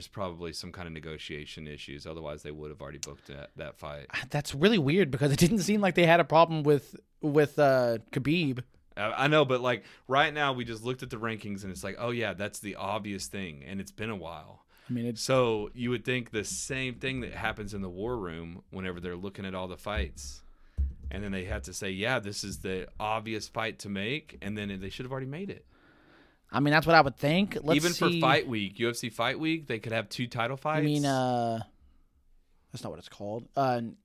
probably some kind of negotiation issues. Otherwise, they would have already booked that fight. That's really weird because it didn't seem like they had a problem with Khabib. I know, but like right now, we just looked at the rankings and it's like, oh yeah, that's the obvious thing, and it's been a while. I mean, so you would think the same thing that happens in the war room whenever they're looking at all the fights, and then they have to say, yeah, this is the obvious fight to make, and then they should have already made it. I mean, that's what I would think. Even for fight week, UFC fight week, they could have 2 title fights. I mean, that's not what it's called.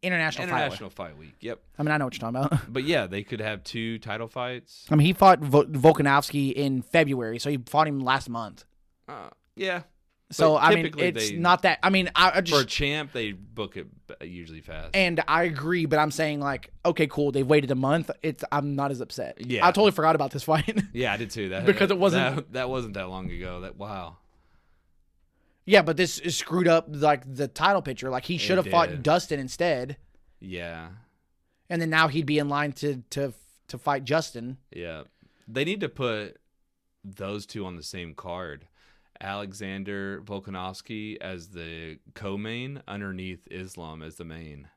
International fight week. Yep. I mean, I know what you're talking about. But yeah, they could have 2 title fights. I mean, he fought Volkanovski in February, so he fought him last month. Yeah. So I mean, it's not that. I mean, I just for a champ they book it usually fast. And I agree, but I'm saying like, okay, cool. They've waited a month. I'm not as upset. Yeah, I totally forgot about this fight. Yeah, I did too. Because it wasn't that wasn't that long ago. Wow. Yeah, but this is screwed up like the title picture. Like he should have fought Dustin instead. Yeah. And then now he'd be in line to fight Justin. Yeah, they need to put those 2 on the same card. Alexander Volkanovski as the co-main underneath Islam as the main.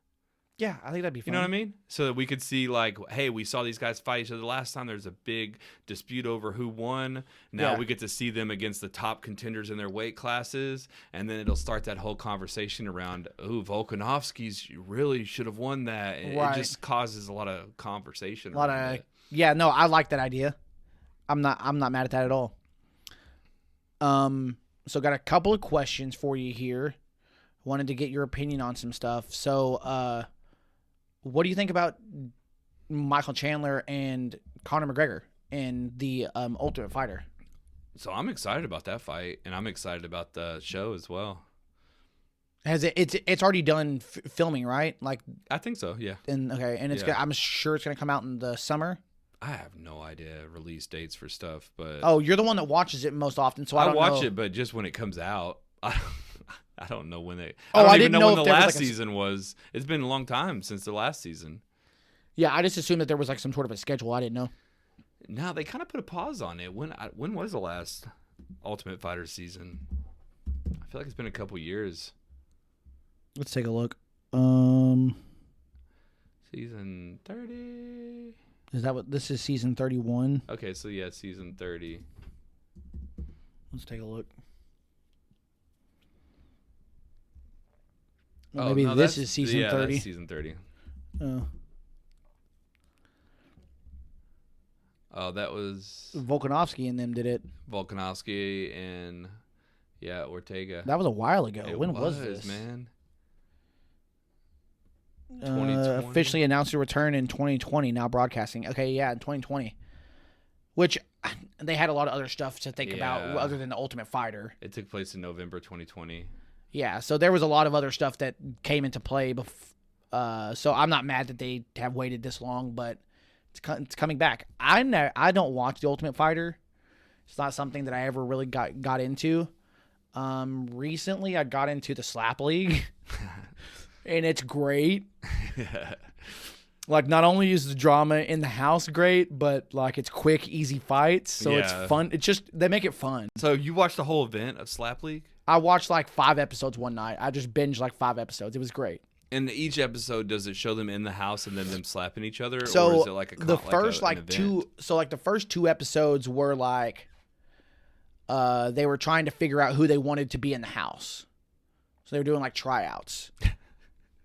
Yeah, I think that'd be fun. You know what I mean? So that we could see like, hey, we saw these guys fight each other last time. There's a big dispute over who won. Now we get to see them against the top contenders in their weight classes, and then it'll start that whole conversation around, ooh, Volkanovski's really should have won that. And it just causes a lot of conversation. Yeah, no, I like that idea. I'm not mad at that at all. So got a couple of questions for you here. Wanted to get your opinion on some stuff. So, what do you think about Michael Chandler and Conor McGregor in the Ultimate Fighter? So I'm excited about that fight, and I'm excited about the show as well. It's already done filming, right? Like I think so, yeah. And it's I'm sure it's gonna come out in the summer. I have no idea release dates for stuff, but you're the one that watches it most often, so I don't watch know. it, but just when it comes out, I don't know when they. I don't even even know when the last like season was. It's been a long time since the last season. Yeah, I just assumed that there was like some sort of a schedule. I didn't know. No, they kind of put a pause on it. When was the last Ultimate Fighter season? I feel like it's been a couple years. Let's take a look. Season 30. Is that what this is? Season 31. Okay, so yeah, season 30. Let's take a look. Oh, maybe this is season 30. That's season 30. Oh, that was Volkanovski and them did it. Volkanovski and Ortega. That was a while ago. When was this, man? 2020. Officially announced to return in 2020. Now broadcasting. Okay, yeah, in 2020. Which they had a lot of other stuff to think about other than the Ultimate Fighter. It took place in November 2020. Yeah, so there was a lot of other stuff that came into play. So I'm not mad that they have waited this long, but it's coming back. I don't watch the Ultimate Fighter. It's not something that I ever really got into. Recently, I got into the Slap League, and it's great. Like, not only is the drama in the house great, but like it's quick, easy fights, so it's fun. It's just they make it fun. So you watched the whole event of Slap League? I watched like 5 episodes one night. I just binged like 5 episodes. It was great. And each episode, does it show them in the house and then them slapping each other, so or is it like the first two? So like the first 2 episodes were like, they were trying to figure out who they wanted to be in the house. So they were doing like tryouts.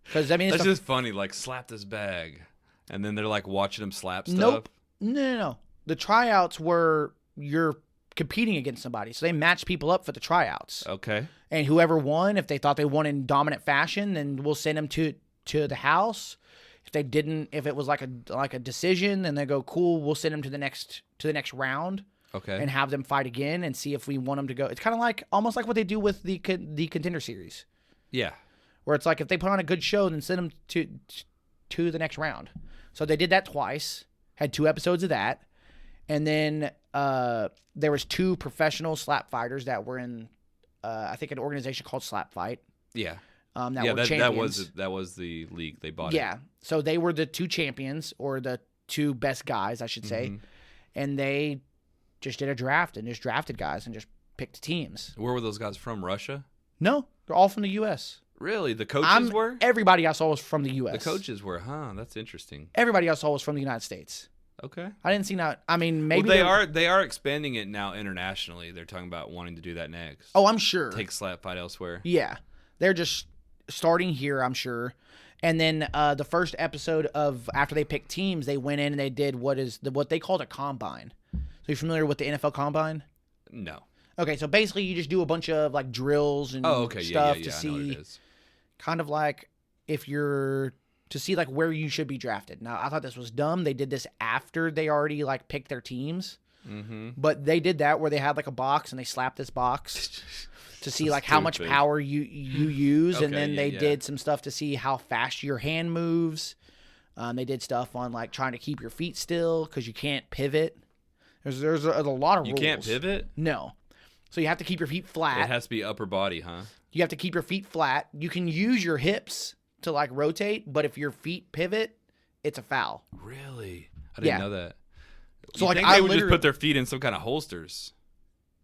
Because I mean, it's just funny. Like, slap this bag, and then they're like watching them slap stuff. Nope. No. The tryouts were you're competing against somebody, so they matched people up for the tryouts. Okay. And whoever won, if they thought they won in dominant fashion, then we'll send them to the house. If they didn't, if it was like a decision, then they go, cool, we'll send them to the next round. Okay. And have them fight again and see if we want them to go. It's kind of like almost like what they do with the Contender Series. Yeah. Where it's like if they put on a good show, then send them to the next round. So they did that twice. Had 2 episodes of that, and then there was 2 professional slap fighters that were in, I think, an organization called Slap Fight. Yeah. That were champions. That was the league they bought. Yeah. So they were the 2 champions, or the 2 best guys, I should say, and they just did a draft and just drafted guys and just picked teams. Where were those guys from? Russia? No, they're all from the U.S. Really? The coaches were? Everybody I saw was from the U.S. The coaches were, huh? That's interesting. Everybody I saw was from the United States. Okay. I didn't see that. I mean, maybe they are expanding it now internationally. They're talking about wanting to do that next. Oh, I'm sure. Take Slap Fight elsewhere. Yeah, they're just starting here, I'm sure. And then the first episode of after they picked teams, they went in and they did what they called a combine. So you familiar with the NFL Combine? No. Okay, so basically you just do a bunch of like drills and stuff to see, I know what it is. Kind of like to see like where you should be drafted. Now I thought this was dumb. They did this after they already like picked their teams, but they did that where they had like a box and they slapped this box to see like how much power you use, and then they did some stuff to see how fast your hand moves. They did stuff on like trying to keep your feet still because you can't pivot. There's a lot of rules. You can't pivot? No. So you have to keep your feet flat. It has to be upper body, huh? You have to keep your feet flat. You can use your hips to like rotate, but if your feet pivot, it's a foul. Really? I didn't know that. So like they would just put their feet in some kind of holsters.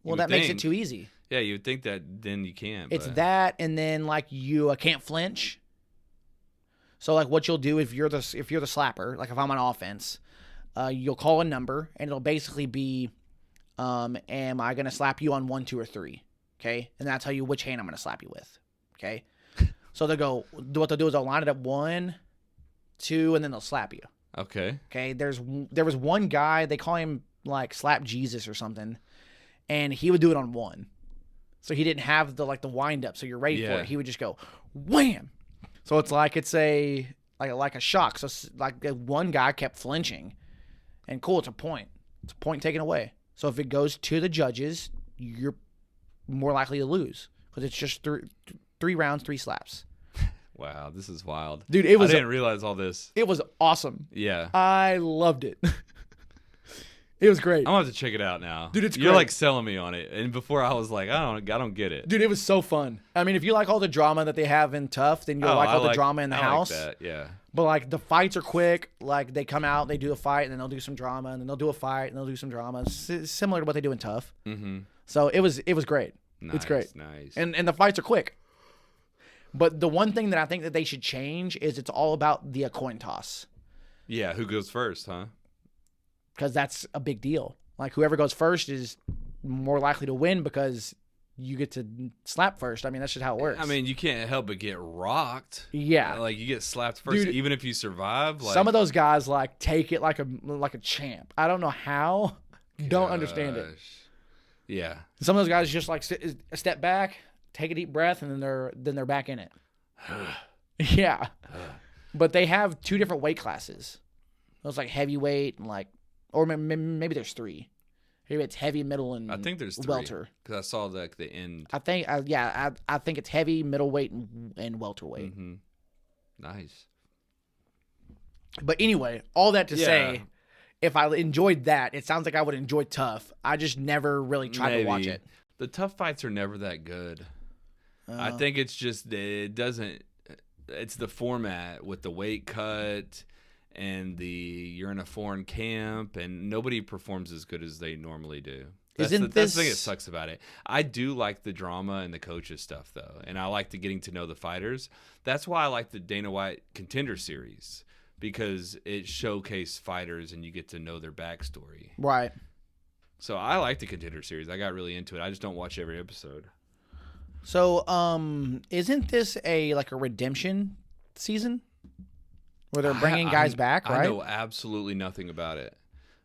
Well, that makes it too easy. Yeah, you would think that then you can't. It's that, and then like you can't flinch. So like what you'll do if you're the slapper, like if I'm on offense, you'll call a number, and it'll basically be, am I going to slap you on 1, 2, or 3? Okay, and that'll tell you which hand I'm going to slap you with. Okay, so they'll go. What they'll do is they'll line it up 1, 2, and then they'll slap you. Okay. Okay. There was one guy, they call him like Slap Jesus or something, and he would do it on 1. So he didn't have the wind up, so you're ready for it. He would just go wham. So it's a shock. So like one guy kept flinching, and cool, it's a point. It's a point taken away. So if it goes to the judges, you're more likely to lose because it's just 3 rounds, 3 slaps. Wow, this is wild, dude. I didn't realize all this. It was awesome. Yeah, I loved it. It was great. I'm gonna have to check it out now, dude. It's You're great. like selling me on it, and before I was like, I don't get it, dude. It was so fun. I mean, if you like all the drama that they have in Tough, then you'll like all the drama in the house. Like that, yeah. But like the fights are quick. Like they come out, they do a fight, and then they'll do some drama, and then they'll do a fight, and they'll do some drama. It's similar to what they do in Tough. Mm-hmm. So it was great. Nice, it's great. Nice. And the fights are quick. But the one thing that I think that they should change is it's all about the coin toss. Yeah, who goes first, huh? Because that's a big deal. Like whoever goes first is more likely to win because you get to slap first. I mean, that's just how it works. I mean, you can't help but get rocked. Yeah. Like you get slapped first, dude, even if you survive. Like, some of those guys like take it like a champ. I don't know how. Don't understand it. Yeah. Some of those guys just like step back, take a deep breath, and then they're back in it. Yeah. But they have 2 different weight classes. It was like heavyweight and like, or maybe there's 3. Maybe it's heavy, middle, and I think there's 3. welter. Because I saw the end. I think, I think it's heavy, middleweight, and welterweight. Mm-hmm. Nice. But anyway, all that to say, if I enjoyed that, it sounds like I would enjoy Tough. I just never really tried to watch it. The Tough fights are never that good. I think it's just it's the format with the weight cut and you're in a foreign camp and nobody performs as good as they normally do. That's the thing that sucks about it. I do like the drama and the coaches stuff though, and I like getting to know the fighters. That's why I like the Dana White Contender Series, because it showcases fighters and you get to know their backstory. Right. So I like the Contender Series. I got really into it. I just don't watch every episode. So, isn't this a redemption season where they're bringing guys back? Right. I know absolutely nothing about it,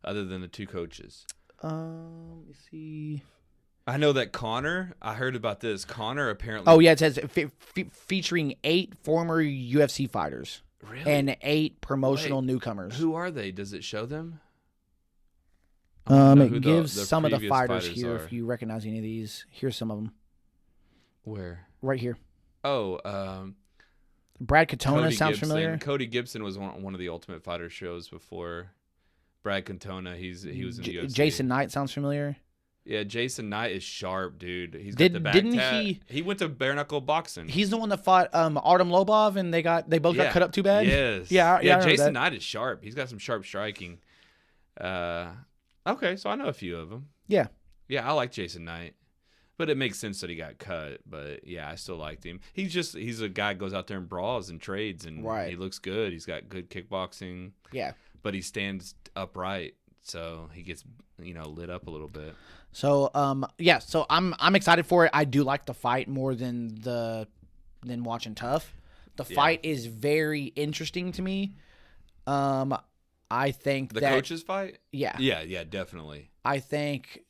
other than the 2 coaches. Let me see. I know that Connor. I heard about this. Connor apparently. Oh yeah, it says featuring 8 former UFC fighters. Really? And 8 promotional newcomers. Who are they? Does it show them? It gives some of the fighters here. If you recognize any of these, here's some of them. Where? Right here. Oh, Brad Katona Cody sounds Gibson. familiar. Cody Gibson was one of the Ultimate Fighter shows before. Brad Katona, he was in the UFC. Jason Knight sounds familiar. Yeah, Jason Knight is sharp, dude. He's got the back tat. He went to bare knuckle boxing. He's the one that fought Artem Lobov, and they both got cut up too bad. Yes. Yeah. Jason Knight is sharp. He's got some sharp striking. Okay, so I know a few of them. Yeah. Yeah, I like Jason Knight. But it makes sense that he got cut. But yeah, I still liked him. He's a guy who goes out there and brawls and trades, and he looks good. He's got good kickboxing. Yeah. But he stands upright, so he gets lit up a little bit. So so I'm excited for it. I do like the fight more than watching Tough. The fight is very interesting to me. I think the coaches fight. Yeah, definitely. I think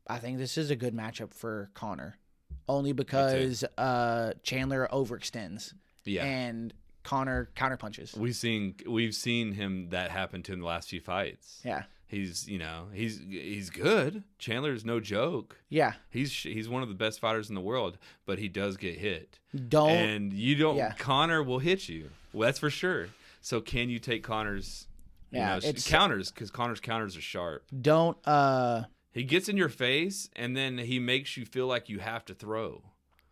this is a good matchup for Connor, only because Chandler overextends. Yeah, and Connor counterpunches. We've seen him that happen to him the last few fights. Yeah. He's good. Chandler's no joke. Yeah. He's one of the best fighters in the world, but he does get hit. Yeah. Connor will hit you. Well, that's for sure. So can you take Connor's counters, because Connor's counters are sharp. He gets in your face and then he makes you feel like you have to throw.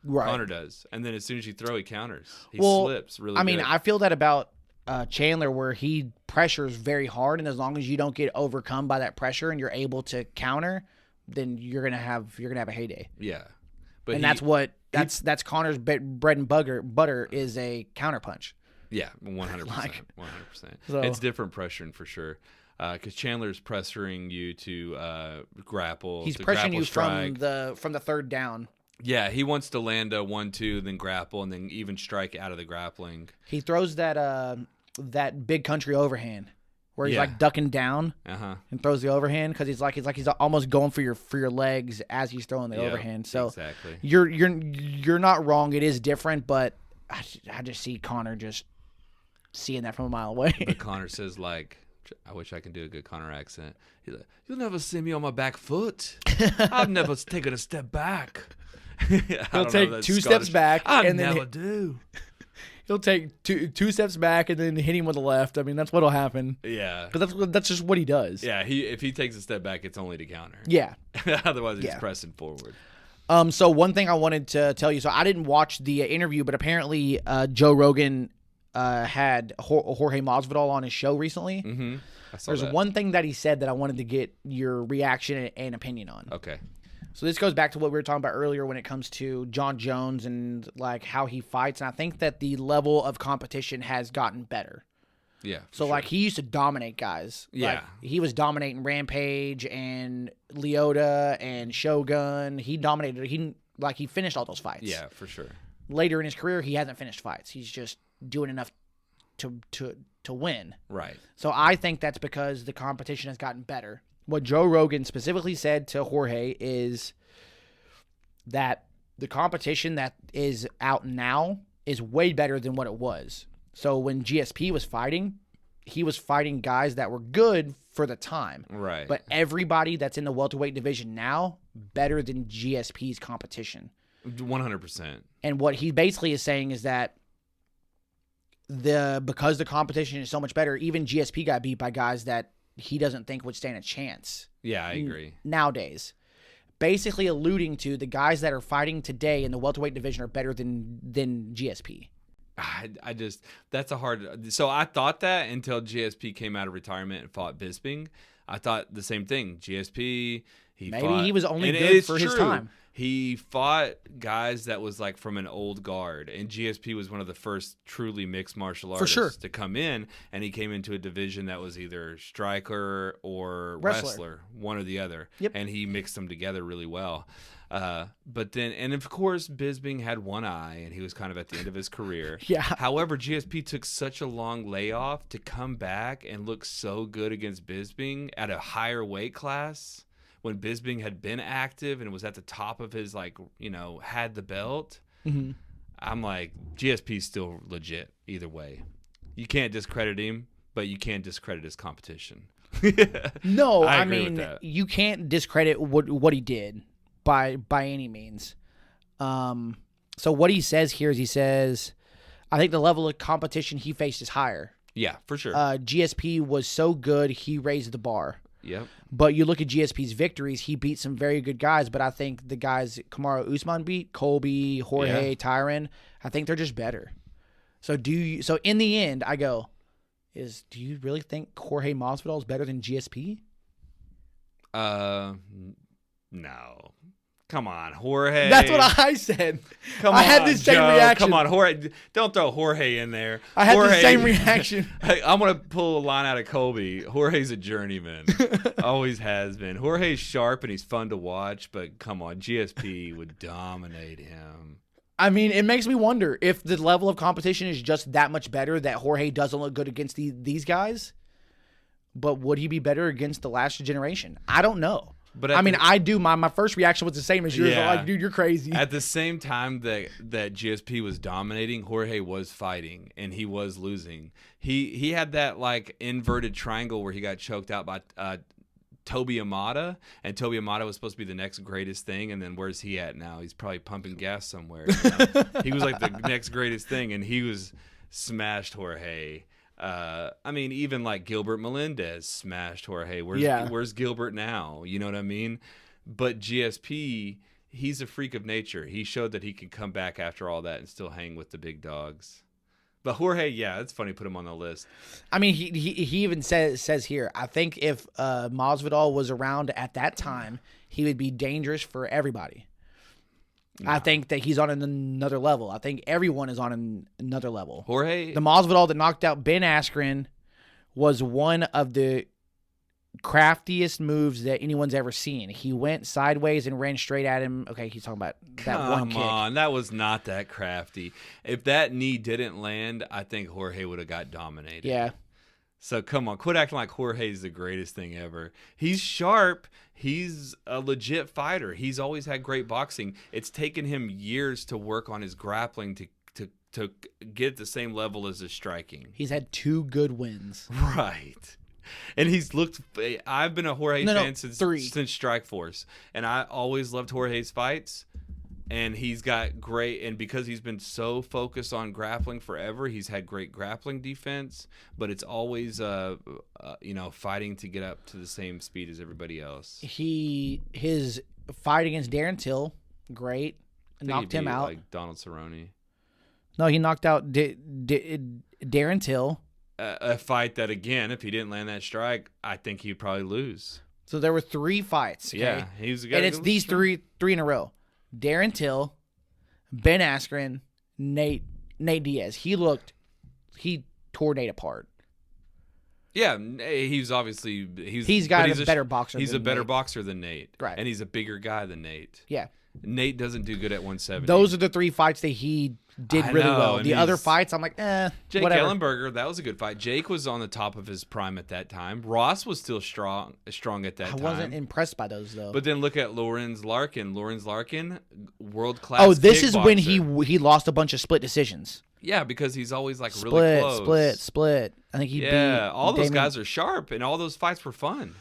Right. Connor does. And then as soon as you throw, he counters. He slips really good. I feel that about Chandler, where he pressures very hard, and as long as you don't get overcome by that pressure and you're able to counter, then you're gonna have a heyday. Yeah, that's Connor's bread and butter is a counter punch. Yeah, 100%. 100%. It's different pressuring for sure. Because Chandler's pressuring you to grapple. He's pressuring you from the third down. Yeah, he wants to land a 1-2, then grapple, and then even strike out of the grappling. He throws that big country overhand where he's like ducking down and throws the overhand because he's almost going for your legs as he's throwing the overhand. So exactly. You're not wrong. It is different, but I just see Connor just seeing that from a mile away. But Connor says, like, I wish I could do a good Connor accent. He's like, "You'll never see me on my back foot. I've never taken a step back." He'll take 2 steps back. I never do. He'll take two steps back and then hit him with the left. I mean, that's what'll happen. Yeah. But that's just what he does. Yeah, if he takes a step back, it's only to counter. Yeah. Otherwise, he's pressing forward. So one thing I wanted to tell you, so I didn't watch the interview, but apparently Joe Rogan had Jorge Masvidal on his show recently. Mm-hmm. There's one thing that he said that I wanted to get your reaction and opinion on. Okay. So this goes back to what we were talking about earlier when it comes to John Jones and like how he fights. And I think that the level of competition has gotten better. Yeah. So like he used to dominate guys. Yeah. Like, he was dominating Rampage and Lyoto and Shogun. He dominated. He finished all those fights. Yeah, for sure. Later in his career, he hasn't finished fights. He's just doing enough to win. Right. So I think that's because the competition has gotten better. What Joe Rogan specifically said to Jorge is that the competition that is out now is way better than what it was. So when GSP was fighting, he was fighting guys that were good for the time. Right. But everybody that's in the welterweight division now better than GSP's competition. 100%. And what he basically is saying is that because the competition is so much better, even GSP got beat by guys that he doesn't think would stand a chance. Yeah, I agree. Nowadays. Basically alluding to the guys that are fighting today in the welterweight division are better than GSP. I just, that's a hard, so I thought that until GSP came out of retirement and fought Bisping. I thought the same thing. GSP, he was only good for his time. He fought guys that was like from an old guard, and GSP was one of the first truly mixed martial artists to come in, and he came into a division that was either striker or wrestler, one or the other, and he mixed them together really well. But then, and of course, Bisping had one eye, and he was kind of at the end of his career. However, GSP took such a long layoff to come back and look so good against Bisping at a higher weight class. When Bisping had been active and was at the top of his, like, you know, had the belt, I'm like, GSP's still legit either way. You can't discredit him, but you can't discredit his competition. No, I mean, you can't discredit what he did by any means. So what he says here is he says, I think the level of competition he faced is higher. Yeah, for sure. GSP was so good, he raised the bar. Yep. But you look at GSP's victories, he beat some very good guys, but I think the guys Kamaru Usman beat, Colby, Jorge, Tyron, I think they're just better. So in the end, I go, do you really think Jorge Masvidal is better than GSP? No. Come on, Jorge. That's what I said. I had the same reaction. Come on, Jorge. Don't throw Jorge in there. I had the same reaction. I'm going to pull a line out of Colby. Jorge's a journeyman. Always has been. Jorge's sharp and he's fun to watch, but come on, GSP would dominate him. I mean, it makes me wonder if the level of competition is just that much better that Jorge doesn't look good against these guys, but would he be better against the last generation? I don't know. But I mean, I do. My first reaction was the same as yours. Yeah. I'm like, dude, you're crazy. At the same time that GSP was dominating, Jorge was fighting and he was losing. He had that like inverted triangle where he got choked out by Toby Amada, and Toby Amada was supposed to be the next greatest thing. And then where's he at now? He's probably pumping gas somewhere. You know? He was like the next greatest thing, and he was smashed Jorge. I mean, even like Gilbert Melendez smashed Jorge. Where's Gilbert now? You know what I mean? But GSP, he's a freak of nature. He showed that he can come back after all that and still hang with the big dogs. But Jorge, yeah, it's funny, put him on the list. I mean, he even says here, I think if Masvidal was around at that time, he would be dangerous for everybody. No. I think that he's on another level. I think everyone is on another level. Jorge, the Masvidal that knocked out Ben Askren was one of the craftiest moves that anyone's ever seen. He went sideways and ran straight at him. Okay, he's talking about that one kick. Come on, that was not that crafty. If that knee didn't land, I think Jorge would have got dominated. Yeah. So come on, quit acting like Jorge's the greatest thing ever. He's sharp. He's a legit fighter. He's always had great boxing. It's taken him years to work on his grappling to get the same level as his striking. He's had 2 good wins. Right. And he's looked – I've been a Jorge fan since Strikeforce, and I always loved Jorge's fights. And he's got great, and because he's been so focused on grappling forever, he's had great grappling defense. But it's always, fighting to get up to the same speed as everybody else. His fight against Darren Till, great, knocked him out. Like Donald Cerrone. No, he knocked out Darren Till. A fight that, again, if he didn't land that strike, I think he'd probably lose. So there were 3 fights. Okay? Yeah, he was a guy. And it's these three in a row. Darren Till, Ben Askren, Nate Diaz. He tore Nate apart. Yeah, he's obviously he's a better boxer. He's a better boxer than Nate, right? And he's a bigger guy than Nate. Yeah, Nate doesn't do good at 170. Those are the 3 fights that he did really well. The other fights, I'm like, Jake whatever. Ellenberger, that was a good fight. Jake was on the top of his prime at that time. Ross was still strong at that time. I wasn't impressed by those though. But then look at Lorenz Larkin. World class. Oh, this is when he lost a bunch of split decisions. Yeah, because he's always like really close. Split. I think he beat. Yeah, all those guys are sharp, and all those fights were fun.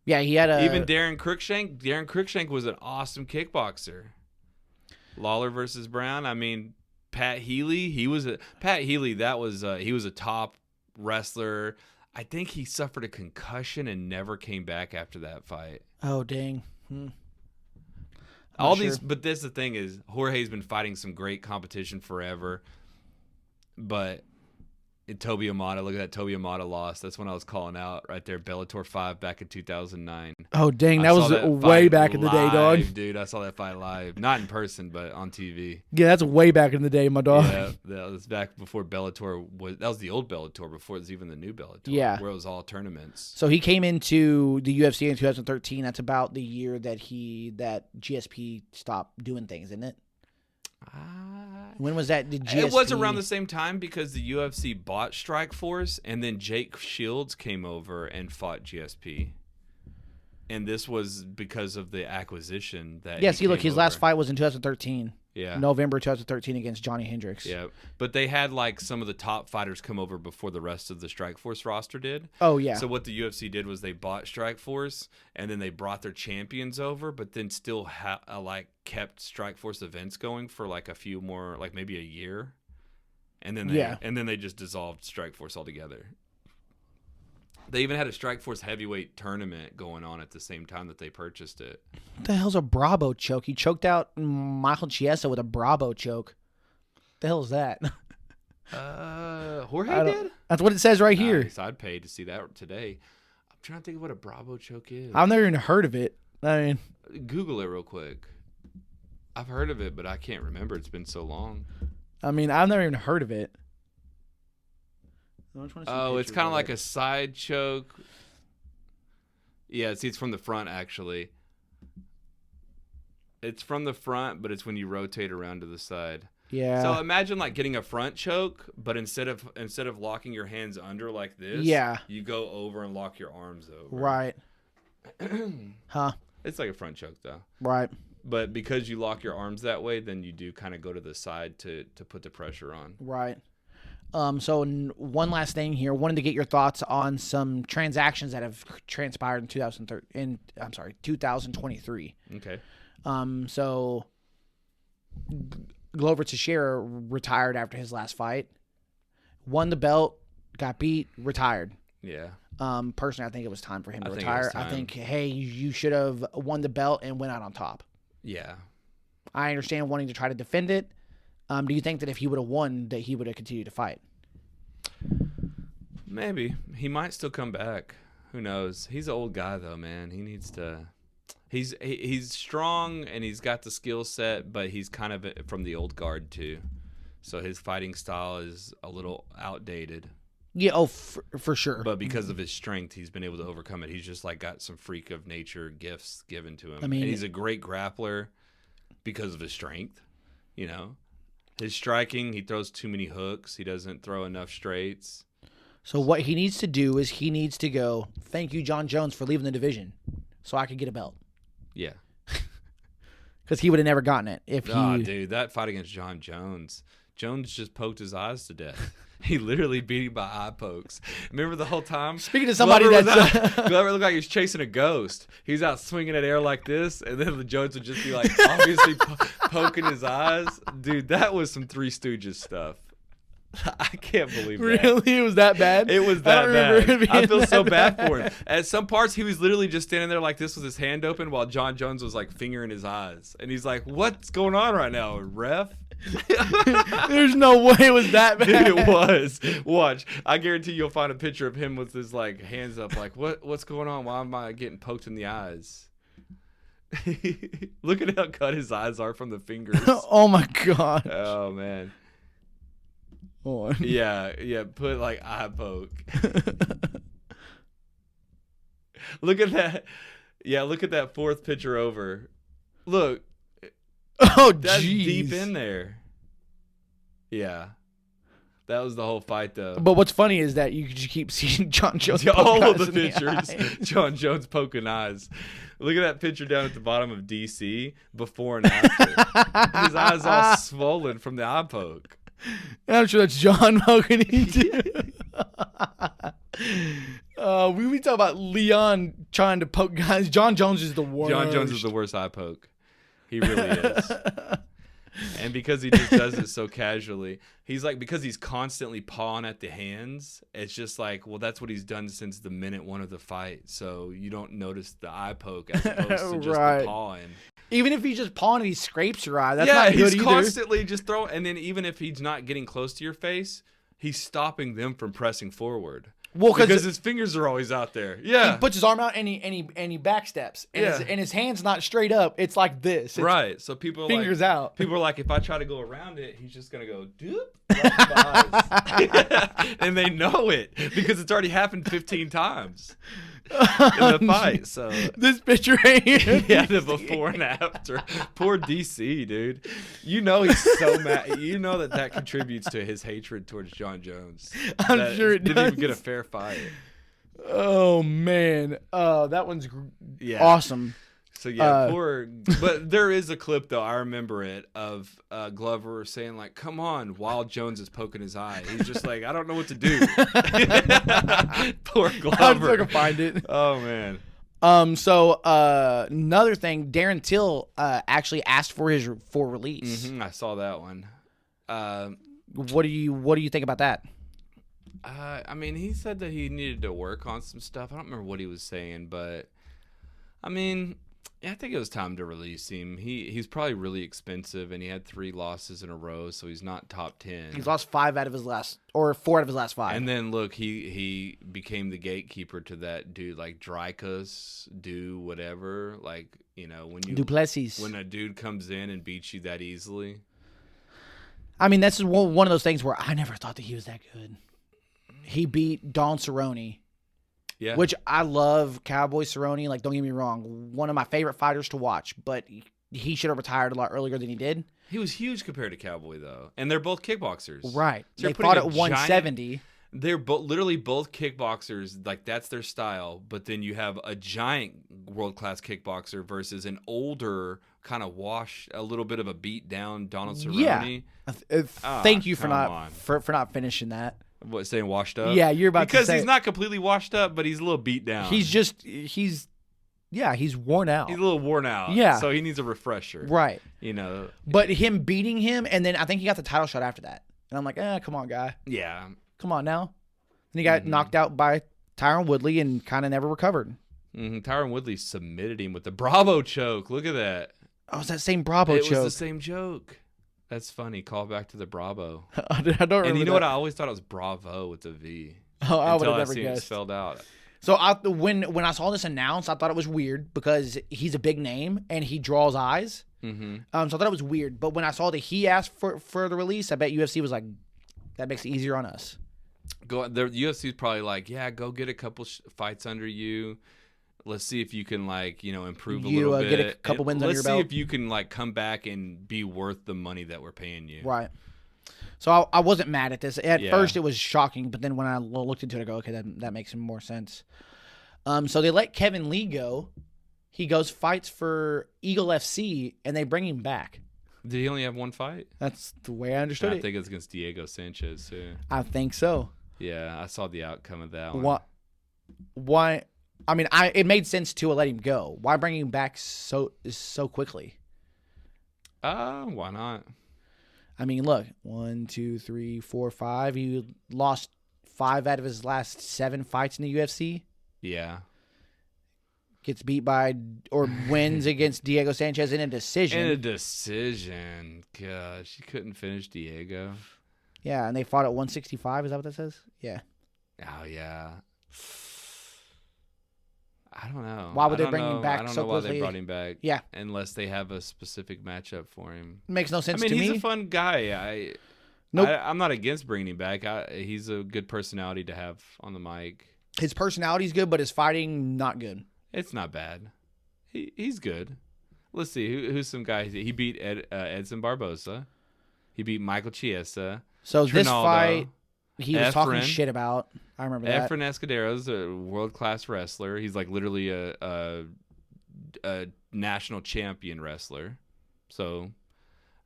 Yeah, he had even Darren Cruikshank. Darren Cruikshank was an awesome kickboxer. Lawler versus Brown. I mean, Pat Healy. He was a top wrestler. I think he suffered a concussion and never came back after that fight. Oh dang. But this the thing is, Jorge's been fighting some great competition forever. But Toby Amata, look at that Toby Amata loss. That's when I was calling out right there. Bellator 5 back in 2009. Oh dang, that was way back in the day, dog. Dude, I saw that fight live, not in person, but on TV. Yeah, that's way back in the day, my dog. Yeah, that was back before Bellator was. That was the old Bellator before it was even the new Bellator. Yeah, where it was all tournaments. So he came into the UFC in 2013. That's about the year that GSP stopped doing things, isn't it? When was that? It was around the same time because the UFC bought Strikeforce, and then Jake Shields came over and fought GSP. And this was because of the acquisition that. Yeah, see, look, his last fight was in 2013. Yeah, November 2013 against Johnny Hendricks. Yeah, but they had like some of the top fighters come over before the rest of the Strikeforce roster did. Oh yeah. So what the UFC did was they bought Strikeforce, and then they brought their champions over, but then still kept Strikeforce events going for like a few more, like maybe a year, and then they just dissolved Strikeforce altogether. They even had a Strikeforce heavyweight tournament going on at the same time that they purchased it. What the hell's a Bravo choke? He choked out Michael Chiesa with a Bravo choke. The hell is that? Jorge did? That's what it says right here. I'd pay to see that today. I'm trying to think of what a Bravo choke is. I've never even heard of it. I mean, Google it real quick. I've heard of it, but I can't remember. It's been so long. I mean, I've never even heard of it. Oh, it's kind of like a side choke. Yeah, see, it's from the front, actually. It's from the front, but it's when you rotate around to the side. Yeah. So imagine like getting a front choke, but instead of locking your hands under like this, you go over and lock your arms over. Right. Huh. It's like a front choke, though. Right. But because you lock your arms that way, then you do kind of go to the side to put the pressure on. Right. So one last thing here. Wanted to get your thoughts on some transactions that have transpired in 2023. Okay. So Glover Teixeira retired after his last fight. Won the belt, got beat, retired. Yeah. Personally, I think it was time for him to retire. I think, hey, you should have won the belt and went out on top. Yeah. I understand wanting to try to defend it. Do you think that if he would have won, that he would have continued to fight? Maybe. He might still come back. Who knows? He's an old guy, though, man. He needs to... He's strong, and he's got the skill set, but he's kind of from the old guard, too. So his fighting style is a little outdated. Yeah, for sure. But because of his strength, he's been able to overcome it. He's just like got some freak of nature gifts given to him. I mean, and he's a great grappler because of his strength, you know. His striking, he throws too many hooks. He doesn't throw enough straights. So what he needs to do is he needs to go, thank you, John Jones, for leaving the division so I could get a belt. Yeah. Because he would have never gotten it if he... Oh, dude, that fight against John Jones. Jones just poked his eyes to death. He literally beat him by eye pokes. Remember the whole time? Speaking of somebody Glover looked like he was chasing a ghost. He's out swinging at air like this, and then the Jones would just be like obviously poking his eyes. Dude, that was some Three Stooges stuff. I can't believe that. Really? It was that bad? It was that bad. I feel so bad for him. At some parts, he was literally just standing there like this with his hand open while John Jones was like fingering his eyes. And he's like, what's going on right now, ref? There's no way it was that bad. Dude, it was. Watch. I guarantee you'll find a picture of him with his like hands up like, what's going on? Why am I getting poked in the eyes? Look at how cut his eyes are from the fingers. Oh, my God. Oh, man. Oh. Yeah, put like eye poke. Look at that. Yeah, look at that fourth picture over. Look. Oh, that's geez. Deep in there. Yeah. That was the whole fight, though. But what's funny is that you keep seeing John Jones. All of the pictures, John Jones poking eyes. Look at that picture down at the bottom of DC, before and after. His eyes all swollen from the eye poke. I'm sure that's John Mulcahy too. We talk about Leon trying to poke guys. John Jones is the worst. John Jones is the worst eye poke. He really is. And because he just does it so casually, he's like, because he's constantly pawing at the hands, it's just like, well, that's what he's done since the minute one of the fight. So you don't notice the eye poke as opposed to just the pawing. Even if he's just pawing and he scrapes your eye, that's not good either. He's constantly just throwing. And then even if he's not getting close to your face, he's stopping them from pressing forward. Well, because his fingers are always out there. Yeah, he puts his arm out and he backsteps, and his hand's not straight up. It's like this. It's right. So people are fingers like, out. People are like, if I try to go around it, he's just gonna go doop, right, and they know it because it's already happened 15 times in the fight. So this picture right here, yeah, the before and after. Poor DC, dude. You know he's so mad. You know that contributes to his hatred towards John Jones. I'm sure it didn't even get a fair fight. Oh man, that one's awesome. So yeah, but there is a clip though, I remember it, of Glover saying like, "Come on," while Jones is poking his eye. He's just like, "I don't know what to do." Poor Glover. I'm just gonna find it. Oh man. So another thing, Darren Till actually asked for release. I saw that one. What do you think about that? I mean, he said that he needed to work on some stuff. I don't remember what he was saying, but I mean, I think it was time to release him. He's probably really expensive, and he had 3 losses in a row, so he's not top 10. He's lost 4 out of his last 5. And then look, he became the gatekeeper to that dude like Dreykus, Deux, whatever. Like, you know, Duplessis. When a dude comes in and beats you that easily. I mean, that's one of those things where I never thought that he was that good. He beat Don Cerrone. Yeah. Which I love Cowboy Cerrone. Like, don't get me wrong, one of my favorite fighters to watch, but he should have retired a lot earlier than he did. He was huge compared to Cowboy, though. And they're both kickboxers. Right. So they fought at 170. They're literally both kickboxers. Like, that's their style. But then you have a giant world-class kickboxer versus an older, kind of a little bit of a beat-down Donald Cerrone. Yeah. Thank you for not finishing that. What, saying washed up? Yeah, you're about to say. Because he's not completely washed up, but he's a little beat down. He's worn out. He's a little worn out. Yeah. So he needs a refresher. Right. You know. But him beating him, and then I think he got the title shot after that. And I'm like, come on, guy. Yeah. Come on now. And he got knocked out by Tyron Woodley and kind of never recovered. Tyron Woodley submitted him with the Bravo choke. Look at that. Oh, it's that same Bravo choke. It was the same joke. That's funny. Call back to the Bravo. I don't remember. And you know what? I always thought it was Bravo with a V. Oh, I would have never guessed. Until I see it spelled out. So when I saw this announced, I thought it was weird because he's a big name and he draws eyes. Mm-hmm. So I thought it was weird. But when I saw that he asked for the release, I bet UFC was like, that makes it easier on us. The UFC's probably like, yeah, go get a couple fights under you. Let's see if you can, like, you know, improve a little bit. Get a couple wins under your belt. Let's see if you can, like, come back and be worth the money that we're paying you. Right. So I wasn't mad at this. At first, it was shocking, but then when I looked into it, I go, okay, that makes more sense. So they let Kevin Lee go. He goes, fights for Eagle FC, and they bring him back. Did he only have one fight? That's the way I understood it. I think it's against Diego Sanchez, too. I think so. Yeah, I saw the outcome of that one. Why? I mean, it made sense to let him go. Why bring him back so quickly? Why not? I mean, look, 1, 2, 3, 4, 5. He lost 5 out of his last 7 fights in the UFC. Yeah. Gets beat by or wins against Diego Sanchez in a decision. Gosh, you couldn't finish Diego. Yeah, and they fought at 165. Is that what that says? Yeah. Oh, yeah. I don't know. Why would they bring him back so quickly? I don't know why they brought him back. Yeah. Unless they have a specific matchup for him. Makes no sense to me. I mean, he's a fun guy. I'm not against bringing him back. He's a good personality to have on the mic. His personality's good, but his fighting, not good. It's not bad. He's good. Let's see. Who's some guy? He beat Edson Barbosa. He beat Michael Chiesa. So Trinaldo, this fight, he was talking shit about. I remember that. Efren Escudero's a world-class wrestler. He's like literally a national champion wrestler. So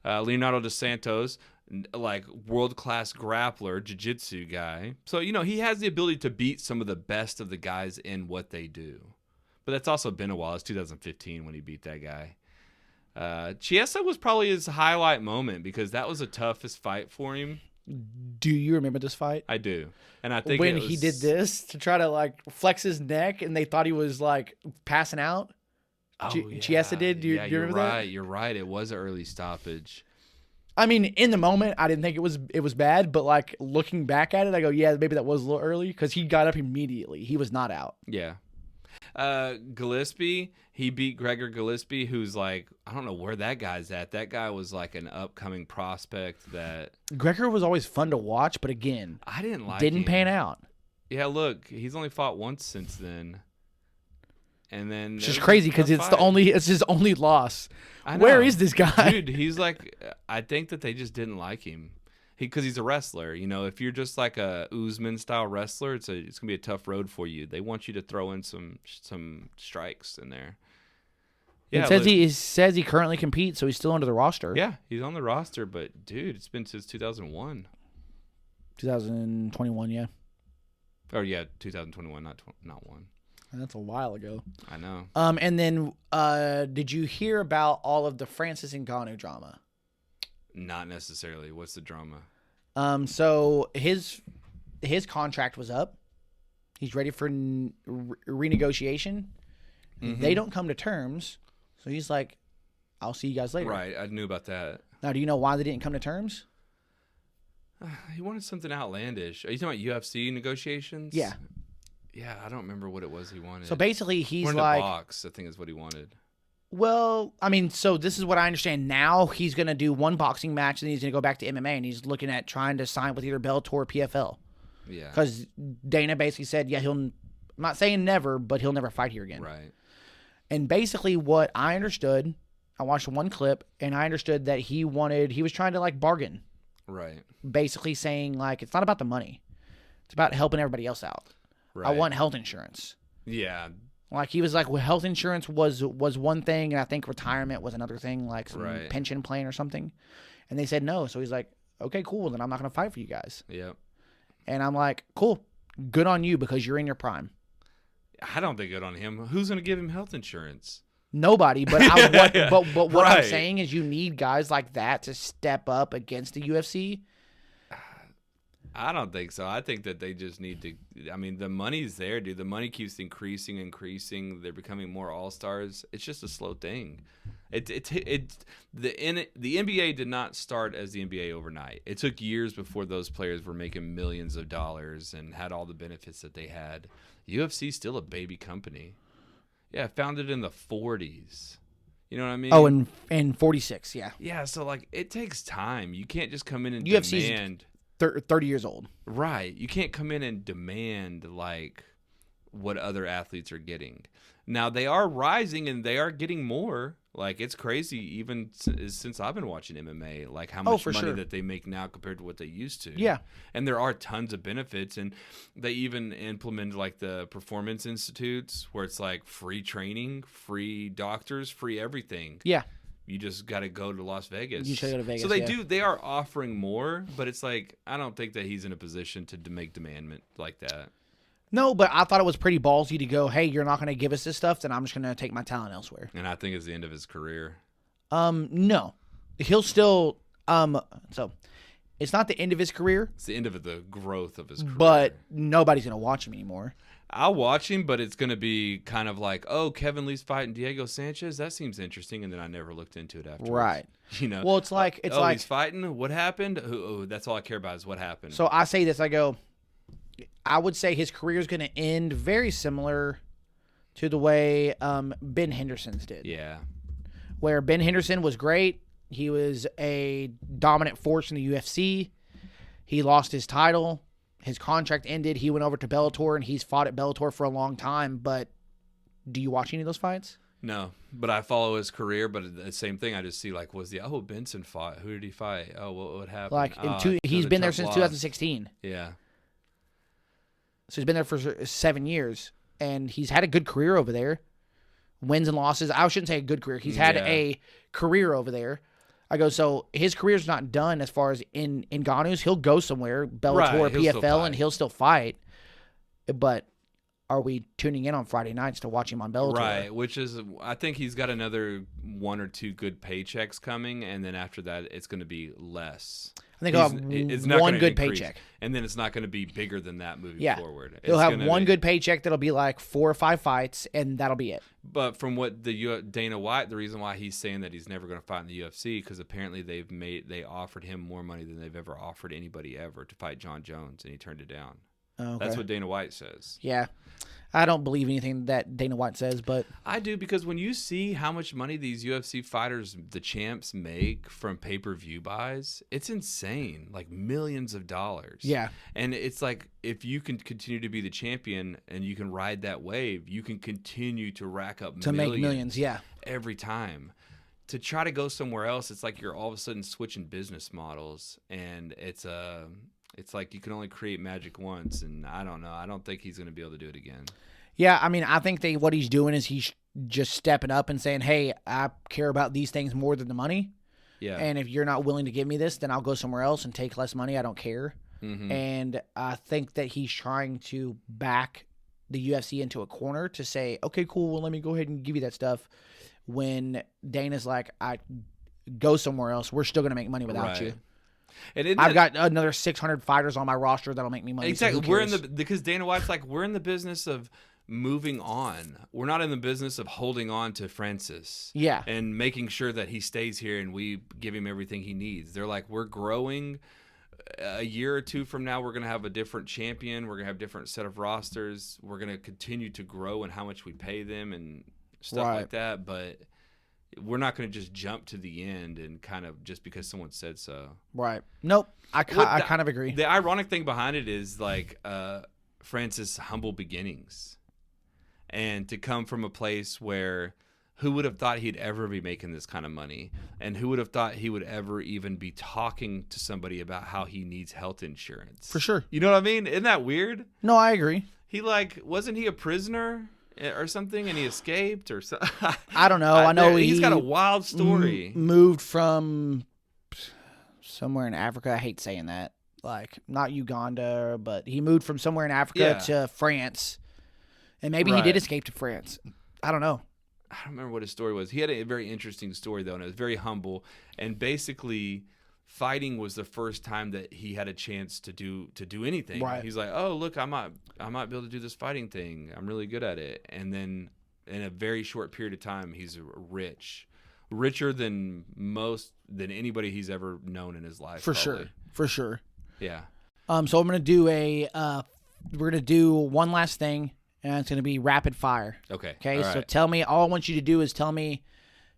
Leonardo dos Santos, like world-class grappler, jiu-jitsu guy. So, he has the ability to beat some of the best of the guys in what they do. But that's also been a while. It's 2015 when he beat that guy. Chiesa was probably his highlight moment because that was the toughest fight for him. Do you remember this fight? I do. And I think when he did this to try to like flex his neck and they thought he was like passing out. Oh, Chiesa did. Do you remember that? You're right. It was an early stoppage. I mean, in the moment, I didn't think it was bad, but like looking back at it, I go, yeah, maybe that was a little early because he got up immediately. He was not out. Yeah. Gillespie, he beat Gregor Gillespie, who's like, I don't know where that guy's at. That guy was like an upcoming prospect that... Gregor was always fun to watch, but again, I didn't him. Pan out. Yeah, look, he's only fought once since then. And then... It's just crazy because it's his only loss. Where is this guy? Dude, he's like, I think that they just didn't like him. Because he's a wrestler. If you're just like a Usman-style wrestler, it's going to be a tough road for you. They want you to throw in some strikes in there. Yeah, it says he currently competes, so he's still under the roster. Yeah, he's on the roster, but, dude, it's been since 2001. 2021, yeah. Or, yeah, 2021, not one. That's a while ago. I know. And then did you hear about all of the Francis Ngannou drama? Not necessarily. What's the drama? So his contract was up. He's ready for renegotiation. Mm-hmm. They don't come to terms. So he's like, I'll see you guys later. Right. I knew about that. Now, do you know why they didn't come to terms? He wanted something outlandish. Are you talking about UFC negotiations? Yeah. Yeah, I don't remember what it was he wanted. So basically he's like... box, I think is what he wanted. Well, I mean, so this is what I understand now. He's going to do one boxing match, and then he's going to go back to MMA, and he's looking at trying to sign with either Bellator or PFL. Yeah. Because Dana basically said, yeah, I'm not saying never, but he'll never fight here again. Right. And basically what I understood, I watched one clip, and I understood that he was trying to, like, bargain. Right. Basically saying, like, it's not about the money. It's about helping everybody else out. Right. I want health insurance. Yeah. Like, he was like, well, health insurance was one thing, and I think retirement was another thing, like some pension plan or something. And they said no. So he's like, okay, cool, then I'm not going to fight for you guys. Yep. And I'm like, cool, good on you because you're in your prime. I don't think good on him. Who's going to give him health insurance? Nobody. But what I'm saying is you need guys like that to step up against the UFC. I don't think so. I think that they just need to. I mean, the money's there, dude. The money keeps increasing. They're becoming more all-stars. It's just a slow thing. The NBA did not start as the NBA overnight. It took years before those players were making millions of dollars and had all the benefits that they had. UFC's still a baby company. Yeah, founded in the 40s. You know what I mean? Oh, in 46, yeah. Yeah, so like it takes time. You can't just come in and UFC's demand. 30 years old. Right. You can't come in and demand like what other athletes are getting. Now they are rising and they are getting more. Like it's crazy even since I've been watching MMA, like how much money that they make now compared to what they used to. Yeah. And there are tons of benefits, and they even implement like the performance institutes where it's like free training, free doctors, free everything. Yeah. You just got to go to Las Vegas. You should go to Vegas. So they are offering more, but it's like, I don't think that he's in a position to make demandment like that. No, but I thought it was pretty ballsy to go, hey, you're not going to give us this stuff, then I'm just going to take my talent elsewhere. And I think it's the end of his career. No. He'll still, so it's not the end of his career. It's the end of the growth of his career. But nobody's going to watch him anymore. I'll watch him, but it's going to be kind of like, oh, Kevin Lee's fighting Diego Sanchez. That seems interesting, and then I never looked into it afterwards. Right. You know. Well, it's like he's fighting. What happened? That's all I care about is what happened. So I say this. I go, I would say his career is going to end very similar to the way Ben Henderson's did. Yeah. Where Ben Henderson was great. He was a dominant force in the UFC. He lost his title. His contract ended. He went over to Bellator, and he's fought at Bellator for a long time. But do you watch any of those fights? No, but I follow his career. But the same thing, I just see like, Benson fought? Who did he fight? Oh, what happened? Like he's been there since 2016. Yeah. So he's been there for 7 years, and he's had a good career over there. Wins and losses. I shouldn't say a good career. He's had a career over there. I go, so his career's not done as far as in Ngannou's. He'll go somewhere, Bellator, PFL, and he'll still fight. But are we tuning in on Friday nights to watch him on Bellator? Right, which is, I think he's got another 1 or 2 good paychecks coming, and then after that, it's going to be less. I think he'll have one good paycheck. And then it's not going to be bigger than that moving forward. He'll have one good paycheck that'll be like 4 or 5 fights, and that'll be it. But from what Dana White, the reason why he's saying that he's never going to fight in the UFC, because apparently they offered him more money than they've ever offered anybody ever to fight John Jones, and he turned it down. Okay. That's what Dana White says. Yeah. I don't believe anything that Dana White says, but I do, because when you see how much money these UFC fighters, the champs, make from pay-per-view buys, it's insane, like millions of dollars. Yeah. And it's like, if you can continue to be the champion and you can ride that wave, you can continue to rack up make millions, yeah, every time. To try to go somewhere else, it's like you're all of a sudden switching business models, and it's like you can only create magic once, and I don't know. I don't think he's going to be able to do it again. Yeah, I mean, I think what he's doing is he's just stepping up and saying, hey, I care about these things more than the money. Yeah. And if you're not willing to give me this, then I'll go somewhere else and take less money. I don't care. Mm-hmm. And I think that he's trying to back the UFC into a corner to say, okay, cool, well, let me go ahead and give you that stuff. When Dana's like, I go somewhere else, we're still going to make money without you. And I've got another 600 fighters on my roster that'll make me money. Exactly. So because Dana White's like, we're in the business of moving on. We're not in the business of holding on to Francis. Yeah. And making sure that he stays here and we give him everything he needs. They're like, we're growing. A year or 2 from now, we're going to have a different champion. We're going to have a different set of rosters. We're going to continue to grow in how much we pay them and stuff like that. But we're not going to just jump to the end and kind of just because someone said so. Right. Nope. I kind of agree. The ironic thing behind it is like Francis' humble beginnings. And to come from a place where who would have thought he'd ever be making this kind of money? And who would have thought he would ever even be talking to somebody about how he needs health insurance? For sure. You know what I mean? Isn't that weird? No, I agree. He wasn't he a prisoner or something, and he escaped or something? I don't know. I know he's got a wild story. Moved from somewhere in Africa. I hate saying that. Like, not Uganda, but he moved from somewhere in Africa to France. And maybe he did escape to France. I don't know. I don't remember what his story was. He had a very interesting story, though, and it was very humble. And basically, fighting was the first time that he had a chance to do anything. Right. He's like, oh, look, I might be able to do this fighting thing. I'm really good at it. And then in a very short period of time, he's richer than anybody he's ever known in his life. For sure. Yeah. So I'm gonna do we're gonna do one last thing, and it's gonna be rapid fire. Okay. Okay. All So right. tell me. All I want you to do is tell me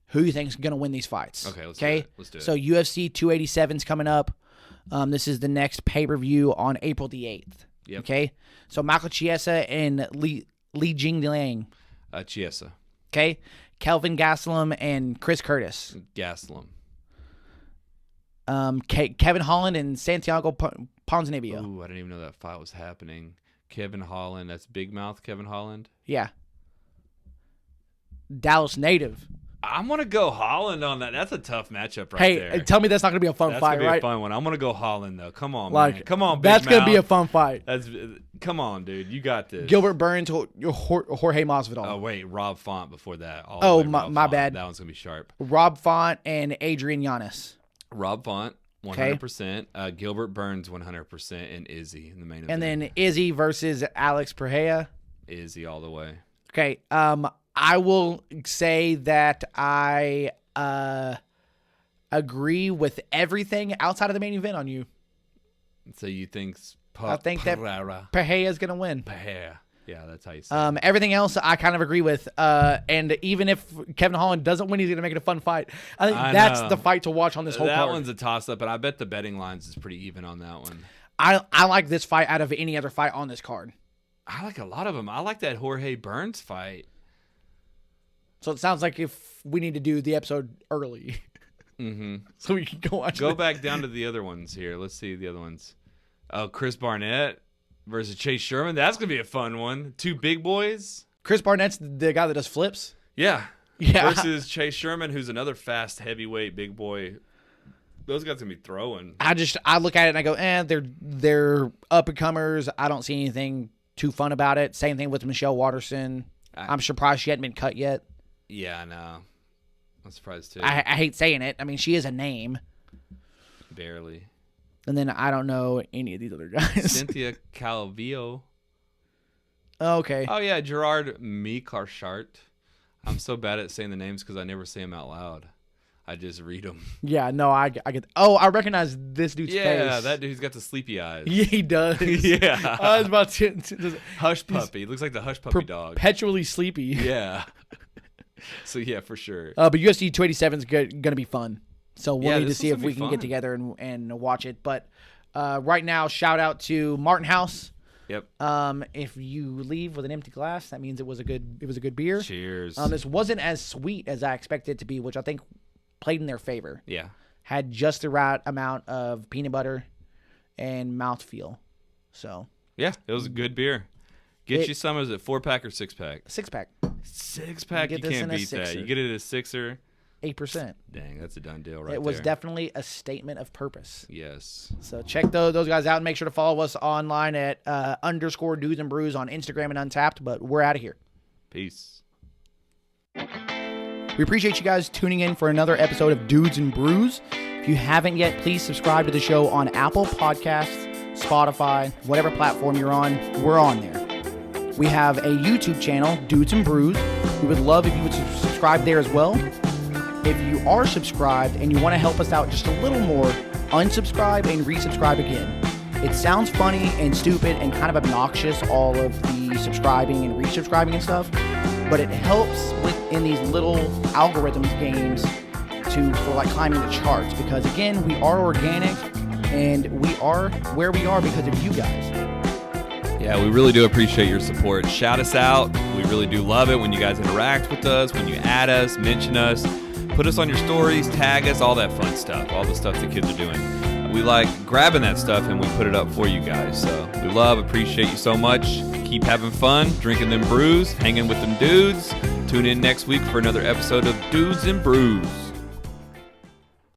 who you think is gonna win these fights. Okay. Let's do it. So UFC 287 is coming up. This is the next pay-per-view on April the 8th. Yep. Okay. So Michael Chiesa and Li Jingliang. Chiesa. Okay. Kelvin Gastelum and Chris Curtis. Gastelum. Kevin Holland and Santiago Ponzinibbio. Ooh, I didn't even know that fight was happening. Kevin Holland, that's Big Mouth Kevin Holland? Yeah. Dallas native. I'm going to go Holland on that. That's a tough matchup there. Hey, tell me that's not going to be a fun fight, right? That's going to be a fun one. I'm going to go Holland, though. Come on, man. Come on, Big That's going to be a Mouth. fun fight. Come on, dude. You got this. Gilbert Burns, Jorge Masvidal. Oh, wait. Rob Font before that. My bad. That one's going to be sharp. Rob Font and Adrian Yannis. Rob Font, 100%. Gilbert Burns, 100%. And Izzy in the main event. And then Izzy versus Alex Pereira. Izzy all the way. Okay. I will say that I agree with everything outside of the main event on you. So you think I think that Pereira is going to win. Pereira. Yeah, that's how you say it. Everything else I kind of agree with. And even if Kevin Holland doesn't win, he's going to make it a fun fight. I think that's the fight to watch on this whole card. That one's a toss-up, and I bet the betting lines is pretty even on that one. I like this fight out of any other fight on this card. I like a lot of them. I like that Jorge Burns fight. So it sounds like if we need to do the episode early. Mm-hmm. So we can go watch Go back down to the other ones here. Let's see the other ones. Oh, Chris Barnett versus Chase Sherman. That's going to be a fun one. Two big boys. Chris Barnett's the guy that does flips? Yeah. Yeah. Versus Chase Sherman, who's another fast heavyweight big boy. those guys gonna be throwing. I look at it and I go, they're up and comers. I don't see anything too fun about it. Same thing with Michelle Watterson. I'm surprised she hadn't been cut yet. Yeah, I know. I'm surprised too. I hate saying it. I mean, she is a name. Barely. And then I don't know any of these other guys. Cynthia Calvillo. Okay. Oh yeah, Gerard Mikarchart. I'm so bad at saying the names because I never say them out loud. I just read them. Yeah, no, I get. Oh, I recognize this dude's face. Yeah, that dude's got the sleepy eyes. Yeah, he does. Yeah. I was about to Hush puppy. Looks like the hush puppy dog. Perpetually sleepy. Yeah. So yeah, for sure. But UFC 287 is going to be fun. So we'll need to see if we can get together and watch it. But right now, shout out to Martin House. Yep. If you leave with an empty glass, that means it was a good beer. Cheers. This wasn't as sweet as I expected it to be, which I think played in their favor. Yeah. Had just the right amount of peanut butter and mouthfeel. So. Yeah, it was a good beer. Get you some. Is it 4-pack or 6-pack? 6-pack. 6-pack. You can't beat that. You get it at a 6er. 8%. Dang, that's a done deal right there. It was definitely a statement of purpose. Yes. So check those guys out and make sure to follow us online at _Dudes and Brews on Instagram and Untappd. But we're out of here. Peace. We appreciate you guys tuning in for another episode of Dudes and Brews. If you haven't yet, please subscribe to the show on Apple Podcasts, Spotify, whatever platform you're on. We're on there. We have a YouTube channel, Dudes and Brews. We would love if you would subscribe there as well. If you are subscribed and you want to help us out just a little more, unsubscribe and resubscribe again. It sounds funny and stupid and kind of obnoxious, all of the subscribing and resubscribing and stuff, but it helps in these little algorithms games for like climbing the charts, because again, we are organic and we are where we are because of you guys. Yeah, we really do appreciate your support. Shout us out. We really do love it when you guys interact with us, when you add us, mention us, put us on your stories, tag us, all that fun stuff, all the stuff the kids are doing. We like grabbing that stuff and we put it up for you guys. So we appreciate you so much. Keep having fun, drinking them brews, hanging with them dudes. Tune in next week for another episode of Dudes and Brews.